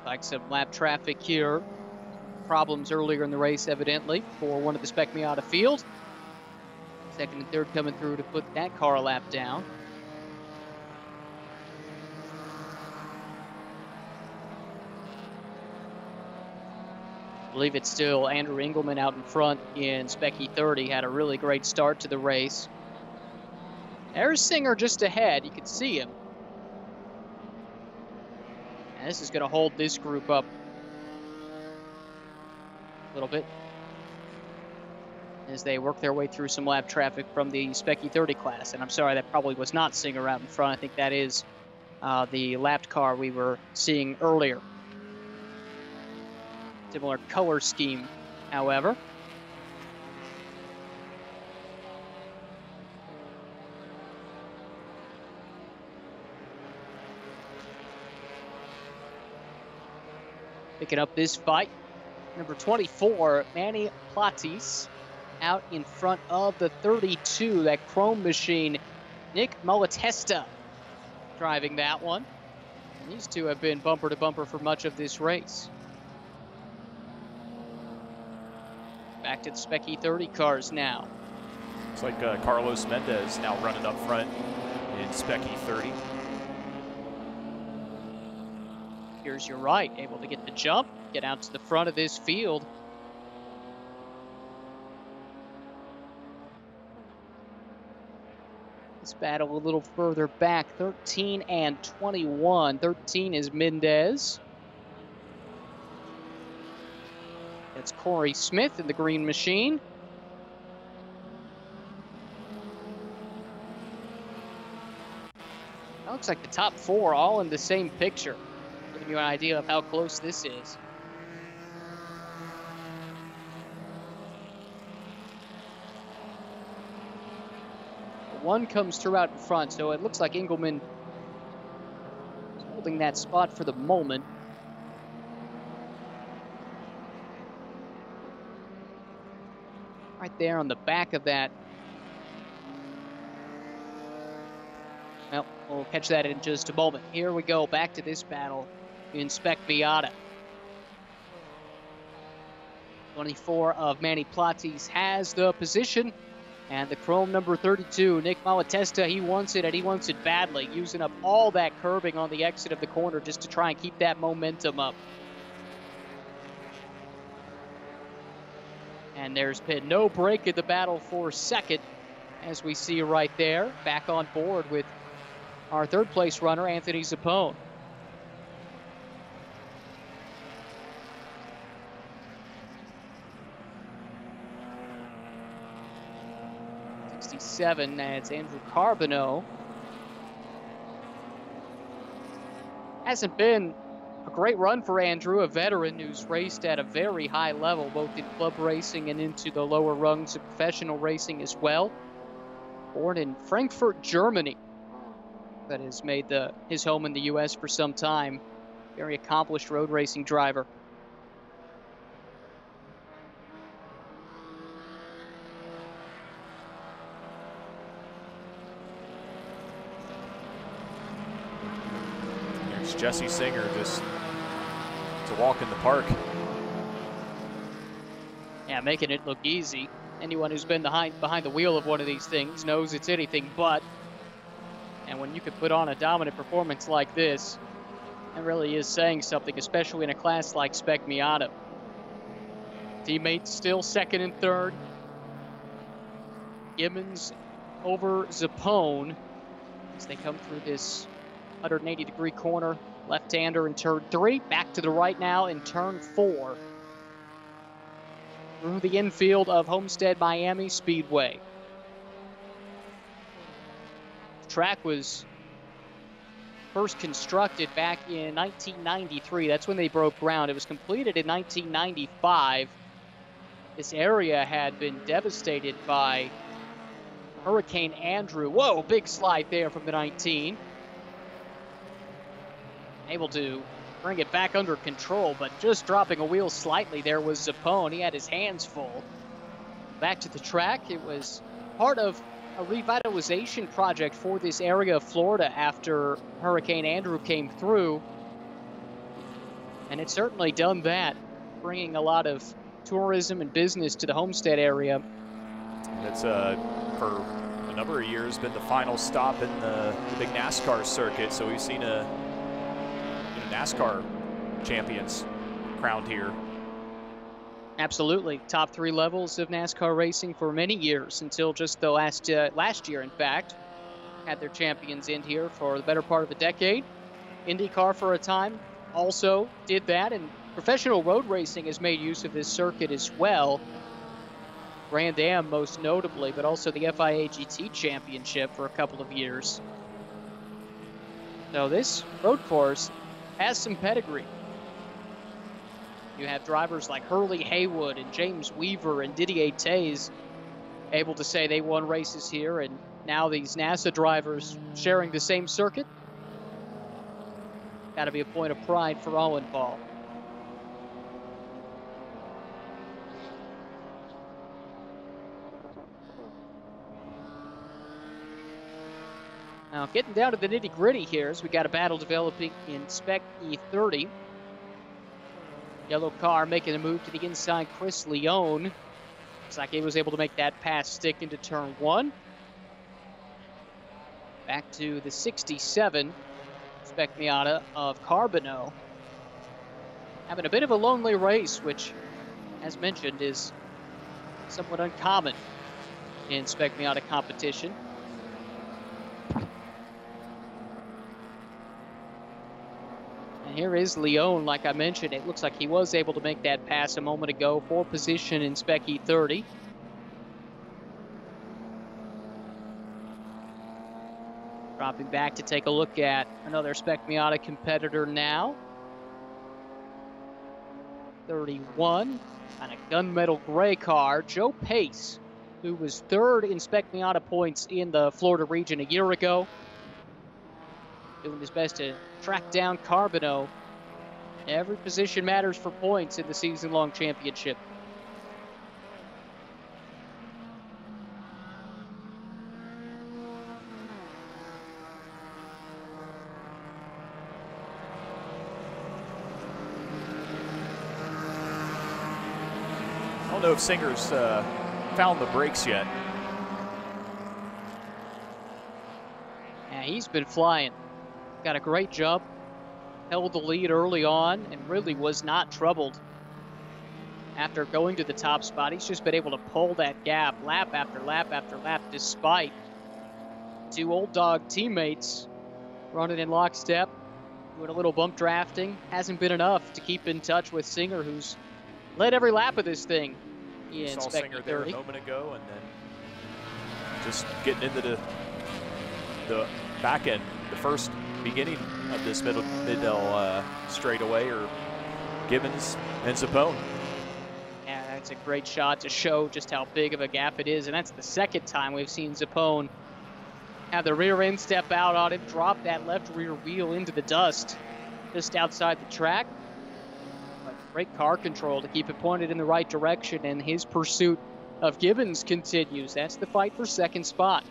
Like some lap traffic here. Problems earlier in the race, evidently, for one of the Spec Miata field. Second and third coming through to put that car a lap down. I believe it's still Andrew Engelman out in front in Specky 30. Had a really great start to the race. There's Singer just ahead. You can see him. And this is going to hold this group up a little bit as they work their way through some lap traffic from the Specky 30 class. And I'm sorry, that probably was not Singer out in front. I think that is the lapped car we were seeing earlier. Similar color scheme, however. Picking up this fight, number 24, Manny Platis, out in front of the 32, that chrome machine, Nick Malatesta driving that one. And these two have been bumper to bumper for much of this race. Back to the Specky 30 cars now. Looks like Carlos Mendez now running up front in Specky 30. Here's your right, able to get the jump, get out to the front of this field. Let's battle a little further back, 13 and 21. 13 is Mendez. It's Corey Smith in the green machine. That looks like the top four all in the same picture. Giving you an idea of how close this is. One comes through out in front, so it looks like Engelman is holding that spot for the moment. Right there on the back of that. Well, we'll catch that in just a moment. Here we go, back to this battle in Spec Miata. 24 of Manny Platis has the position. And the chrome number 32, Nick Malatesta, he wants it, and he wants it badly, using up all that curbing on the exit of the corner just to try and keep that momentum up. And there's been no break in the battle for second, as we see right there. Back on board with our third place runner, Anthony Zappone. '67, that's Andrew Carbano. Hasn't been a great run for Andrew, a veteran who's raced at a very high level, both in club racing and into the lower rungs of professional racing as well. Born in Frankfurt, Germany, that has made his home in the U.S. for some time. Very accomplished road racing driver. There's Jesse Singer just to walk in the park. Yeah, making it look easy. Anyone who's been behind the wheel of one of these things knows it's anything but. And when you can put on a dominant performance like this, it really is saying something, especially in a class like Spec Miata. Teammates still second and third. Gibbons over Zappone as they come through this 180-degree corner. Left-hander in turn 3. Back to the right now in turn 4. Through the infield of Homestead Miami Speedway. track was first constructed back in 1993. That's when they broke ground. It was completed in 1995. This area had been devastated by Hurricane Andrew. Whoa, big slide there from the 19. Able to bring it back under control, but just dropping a wheel slightly there was Zappone. He had his hands full. Back to the track. It was part of a revitalization project for this area of Florida after Hurricane Andrew came through. And it's certainly done that, bringing a lot of tourism and business to the Homestead area. It's for a number of years been the final stop in the big NASCAR circuit, so we've seen NASCAR champions crowned here. Absolutely. Top 3 levels of NASCAR racing for many years, until just the last year, in fact. Had their champions in here for the better part of a decade. IndyCar for a time also did that, and professional road racing has made use of this circuit as well. Grand Am most notably, but also the FIA GT Championship for a couple of years. So this road course has some pedigree. You have drivers like Hurley Haywood and James Weaver and Didier Taze able to say they won races here, and now these NASA drivers sharing the same circuit. Got to be a point of pride for all involved. Now, getting down to the nitty-gritty here, as we got a battle developing in Spec E30. Yellow car making a move to the inside. Chris Leone. Looks like he was able to make that pass stick into turn 1. Back to the 67 Spec Miata of Carbano. Having a bit of a lonely race, which, as mentioned, is somewhat uncommon in Spec Miata competition. Here is Leone, like I mentioned. It looks like he was able to make that pass a moment ago for position in Spec E30. Dropping back to take a look at another Spec Miata competitor now. 31, on a gunmetal gray car, Joe Pace, who was 3rd in Spec Miata points in the Florida region a year ago. Doing his best to track down Carbano. Every position matters for points in the season-long championship. I don't know if Singer's found the brakes yet. Yeah, he's been flying. Got a great jump, held the lead early on, and really was not troubled. After going to the top spot, he's just been able to pull that gap lap after lap after lap, despite 2 old dog teammates running in lockstep, doing a little bump drafting. Hasn't been enough to keep in touch with Singer, who's led every lap of this thing in Saw Spec Singer there a moment ago, and then just getting into the back end, the first beginning of this middle straightaway, or Gibbons and Zappone. Yeah, that's a great shot to show just how big of a gap it is, and that's the second time we've seen Zappone have the rear end step out on him, drop that left rear wheel into the dust just outside the track. But great car control to keep it pointed in the right direction, and his pursuit of Gibbons continues. That's the fight for second spot.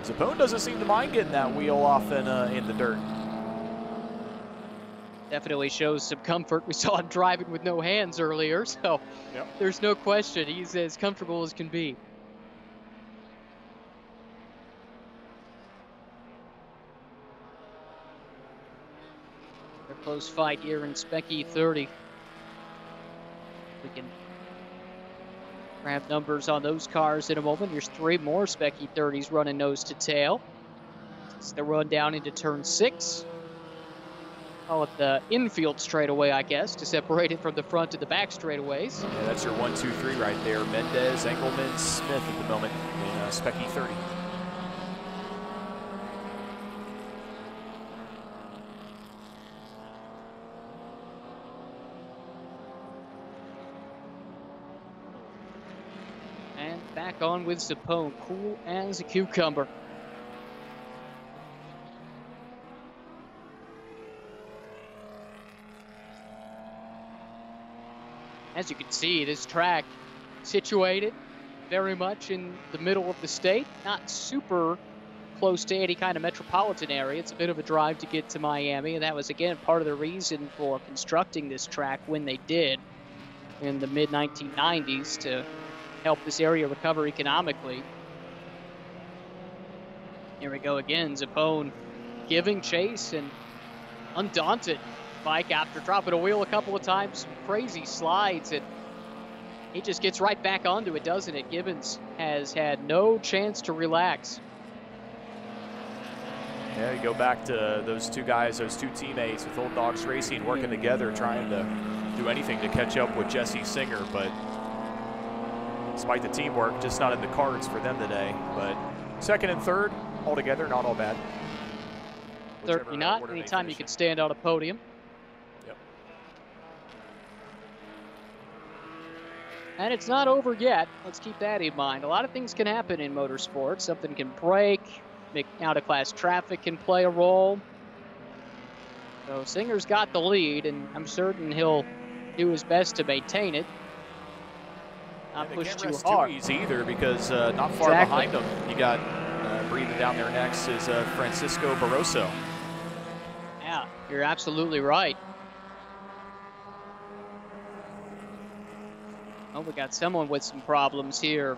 Zappone doesn't seem to mind getting that wheel off in the dirt. Definitely shows some comfort. We saw him driving with no hands earlier, so Yep. There's no question he's as comfortable as can be. A close fight here in Spec E30. We can grab numbers on those cars in a moment. There's 3 more Spec E30s running nose to tail. It's the run down into turn 6. Call it the infield straightaway, I guess, to separate it from the front to the back straightaways. Yeah, that's your 1, 2, 3 right there. Mendez, Engelman, Smith at the moment in Spec E30. back on with Zapone, cool as a cucumber. As you can see, this track situated very much in the middle of the state, not super close to any kind of metropolitan area. It's a bit of a drive to get to Miami, and that was, again, part of the reason for constructing this track when they did in the mid-1990s to help this area recover economically. Here we go again, Zapone giving chase and undaunted. Mike, after dropping a wheel a couple of times, some crazy slides, and he just gets right back onto it, doesn't it? Gibbons has had no chance to relax. Yeah, you go back to those two guys, those two teammates with Old Dogs Racing working together, trying to do anything to catch up with Jesse Singer, but despite the teamwork, just not in the cards for them today. But second and third, altogether, not all bad. Certainly not. Anytime you can stand on a podium. Yep. And it's not over yet. Let's keep that in mind. A lot of things can happen in motorsports. Something can break. Out-of-class traffic can play a role. So Singer's got the lead, and I'm certain he'll do his best to maintain it. Not push too hard. Too easy either, because not far behind him, you got breathing down their necks is Francisco Barroso. Yeah, you're absolutely right. Oh, we got someone with some problems here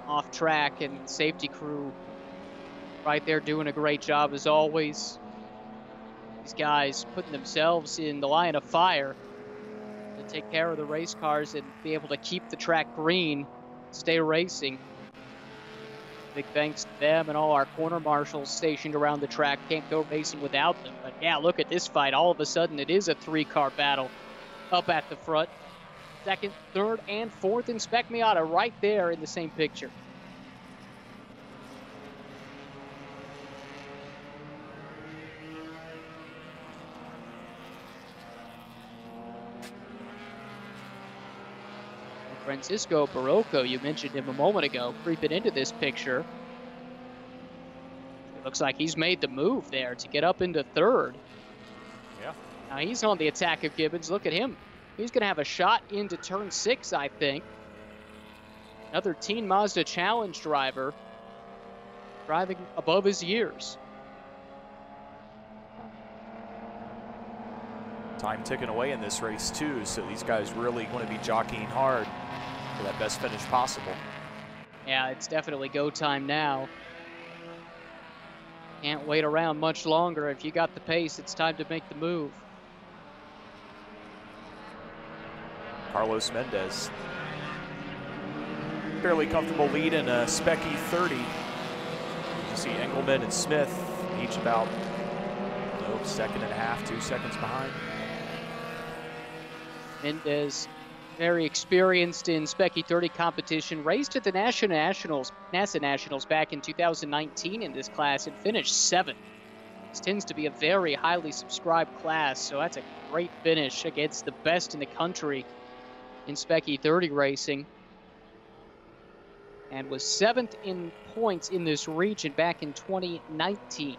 off track, and safety crew right there doing a great job as always. These guys putting themselves in the line of fire to take care of the race cars and be able to keep the track green, stay racing. Big thanks to them and all our corner marshals stationed around the track. Can't go racing without them. But yeah, look at this fight. All of a sudden, it is a three-car battle up at the front. Second, third, and fourth, and Spec Miata right there in the same picture. Francisco Barroso, you mentioned him a moment ago, creeping into this picture. It looks like he's made the move there to get up into third. Yeah. Now he's on the attack of Gibbons. Look at him. He's going to have a shot into turn 6, I think. Another Teen Mazda Challenge driver driving above his years. Time ticking away in this race too, so these guys really want to be jockeying hard for that best finish possible. Yeah, it's definitely go time now. Can't wait around much longer. If you got the pace, it's time to make the move. Carlos Mendez. Fairly comfortable lead in a Specky 30. You see Engelman and Smith each about second and a half, 2 seconds behind. Mendez, very experienced in Specky 30 competition, raced at the NASA Nationals back in 2019 in this class and finished 7th. This tends to be a very highly subscribed class, so that's a great finish against the best in the country in Specky 30 racing. And was 7th in points in this region back in 2019.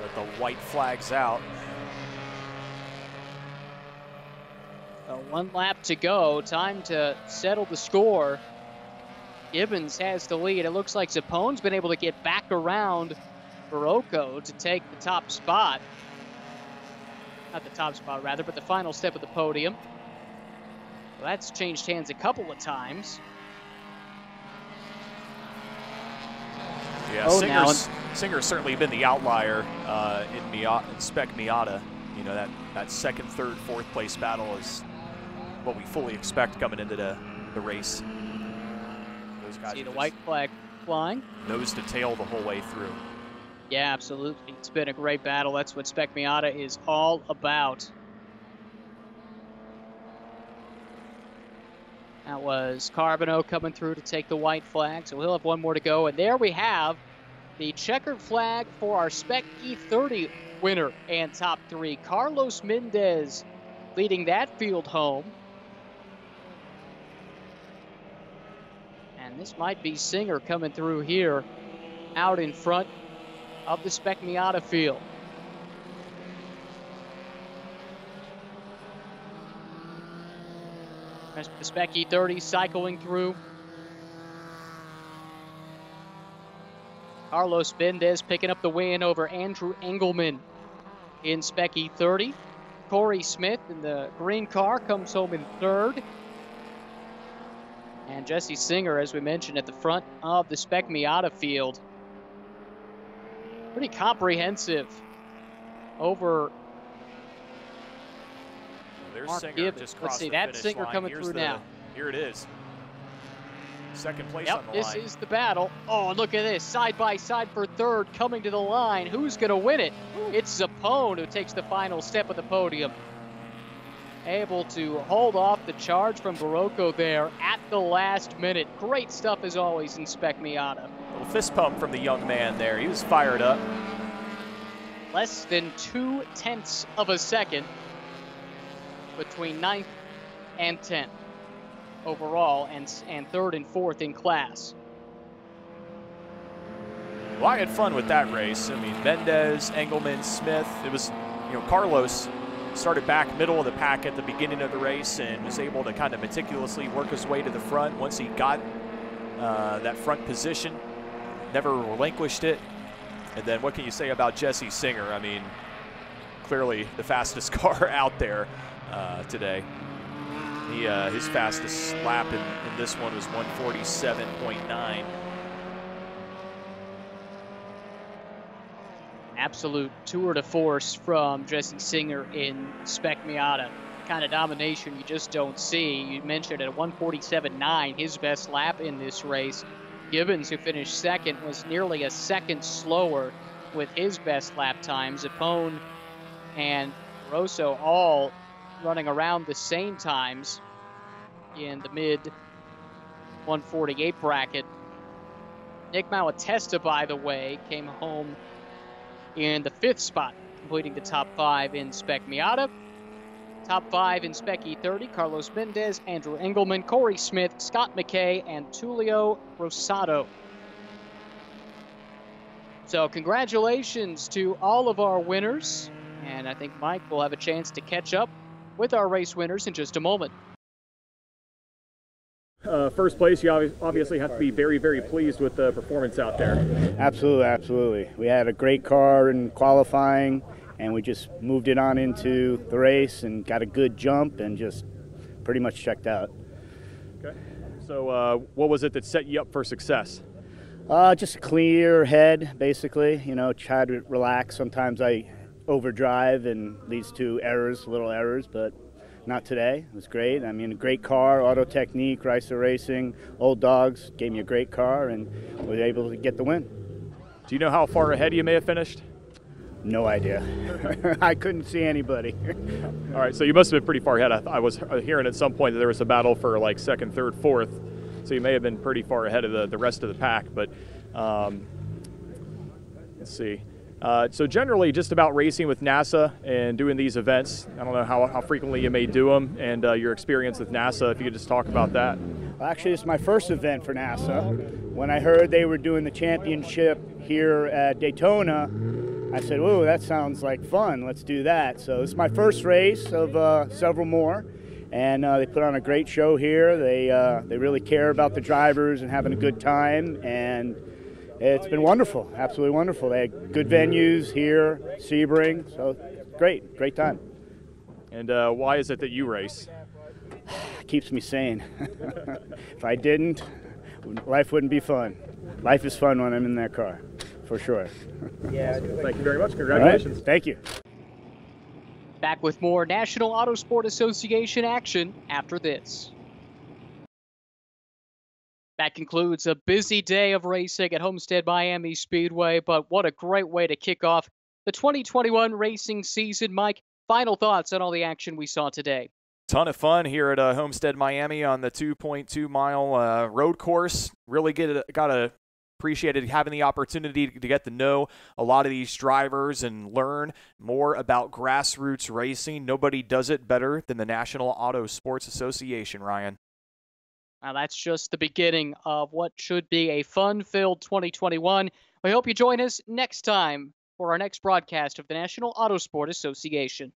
With the white flags out. One lap to go. Time to settle the score. Gibbons has the lead. It looks like Zapone's been able to get back around Barroso to take the top spot. Not the top spot, rather, but the final step of the podium. Well, that's changed hands a couple of times. Yeah, Singer's certainly been the outlier in Spec Miata. You know, that second, third, fourth place battle is what we fully expect coming into the race. Those guys see the white flag flying. Nose to tail the whole way through. Yeah, absolutely. It's been a great battle. That's what Spec Miata is all about. That was Carbano coming through to take the white flag, so we'll have one more to go. And there we have the checkered flag for our Spec E30 winner and top 3. Carlos Mendez leading that field home. And this might be Singer coming through here out in front of the Spec Miata field. The Spec E30 cycling through. Carlos Mendez picking up the win over Andrew Engelman in Spec E30. Corey Smith in the green car comes home in third. And Jesse Singer, as we mentioned, at the front of the Spec Miata field. Pretty comprehensive over There's Mark Singer Gibbons. just Let's crossed see, the that's finish Singer line. coming Here's through the- now. Here it is. Second place Yep, on the this line. is the battle. Oh, look at this. Side by side for third, coming to the line. Who's going to win it? It's Zappone who takes the final step of the podium. Able to hold off the charge from Barocco there at the last minute. Great stuff as always in Spec Miata. Little fist pump from the young man there. He was fired up. Less than 0.2 of a second between 9th and 10th overall, and third and fourth in class. Well, I had fun with that race. I mean, Mendez, Engelman, Smith. It was, Carlos started back middle of the pack at the beginning of the race and was able to kind of meticulously work his way to the front. Once he got that front position, never relinquished it. And then what can you say about Jesse Singer? I mean, clearly the fastest car out there today. His fastest lap in this one was 147.9. Absolute tour de force from Jesse Singer in Spec Miata. Kind of domination you just don't see. You mentioned at 147.9, his best lap in this race. Gibbons, who finished second, was nearly a second slower with his best lap time. Zappone and Rosso all running around the same times in the mid 148 bracket. Nick Malatesta, by the way, came home in the 5th spot, completing the top 5 in Spec Miata. Top 5 in Spec E30, Carlos Mendez, Andrew Engelman, Corey Smith, Scott Mckay, and Tulio Rosado. So congratulations to all of our winners, and I think Mike will have a chance to catch up with our race winners in just a moment. First place, you obviously have to be very, very pleased with the performance out there. Absolutely, absolutely. We had a great car in qualifying, and we just moved it on into the race and got a good jump and just pretty much checked out. Okay. So what was it that set you up for success? Just a clear head, basically. Try to relax. Sometimes I overdrive and leads to little errors, but not today. It was great. I mean, a great car, Auto Technique, Ricer Racing, Old Dogs gave me a great car and was able to get the win. Do you know how far ahead you may have finished? No idea. I couldn't see anybody. All right, so you must have been pretty far ahead. I was hearing at some point that there was a battle for like second, third, fourth, so you may have been pretty far ahead of the rest of the pack, but let's see. So generally just about racing with NASA and doing these events, I don't know how frequently you may do them, and your experience with NASA, if you could just talk about that. Well, actually, it's my first event for NASA. When I heard they were doing the championship here at Daytona, I said, "Whoa, that sounds like fun. Let's do that." So it's my first race of several more, and they put on a great show here. They really care about the drivers and having a good time, and it's been wonderful, absolutely wonderful. They had good venues here, Sebring, so great time. And why is it that you race? Keeps me sane. If I didn't, life wouldn't be fun. Life is fun when I'm in that car, for sure. Yeah. Thank you very much. Congratulations. Right. Thank you. Back with more National Autosport Association action after this. That concludes a busy day of racing at Homestead Miami Speedway, but what a great way to kick off the 2021 racing season. Mike, final thoughts on all the action we saw today? Ton of fun here at Homestead Miami on the 2.2-mile road course. Really appreciated having the opportunity to get to know a lot of these drivers and learn more about grassroots racing. Nobody does it better than the National Auto Sports Association, Ryan. Now, that's just the beginning of what should be a fun-filled 2021. We hope you join us next time for our next broadcast of the National Autosport Association.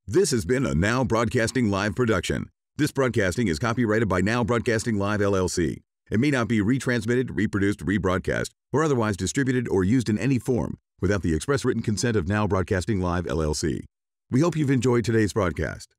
This has been a NOW Broadcasting Live production. This broadcasting is copyrighted by NOW Broadcasting Live LLC. It may not be retransmitted, reproduced, rebroadcast, or otherwise distributed or used in any form without the express written consent of NOW Broadcasting Live LLC. We hope you've enjoyed today's broadcast.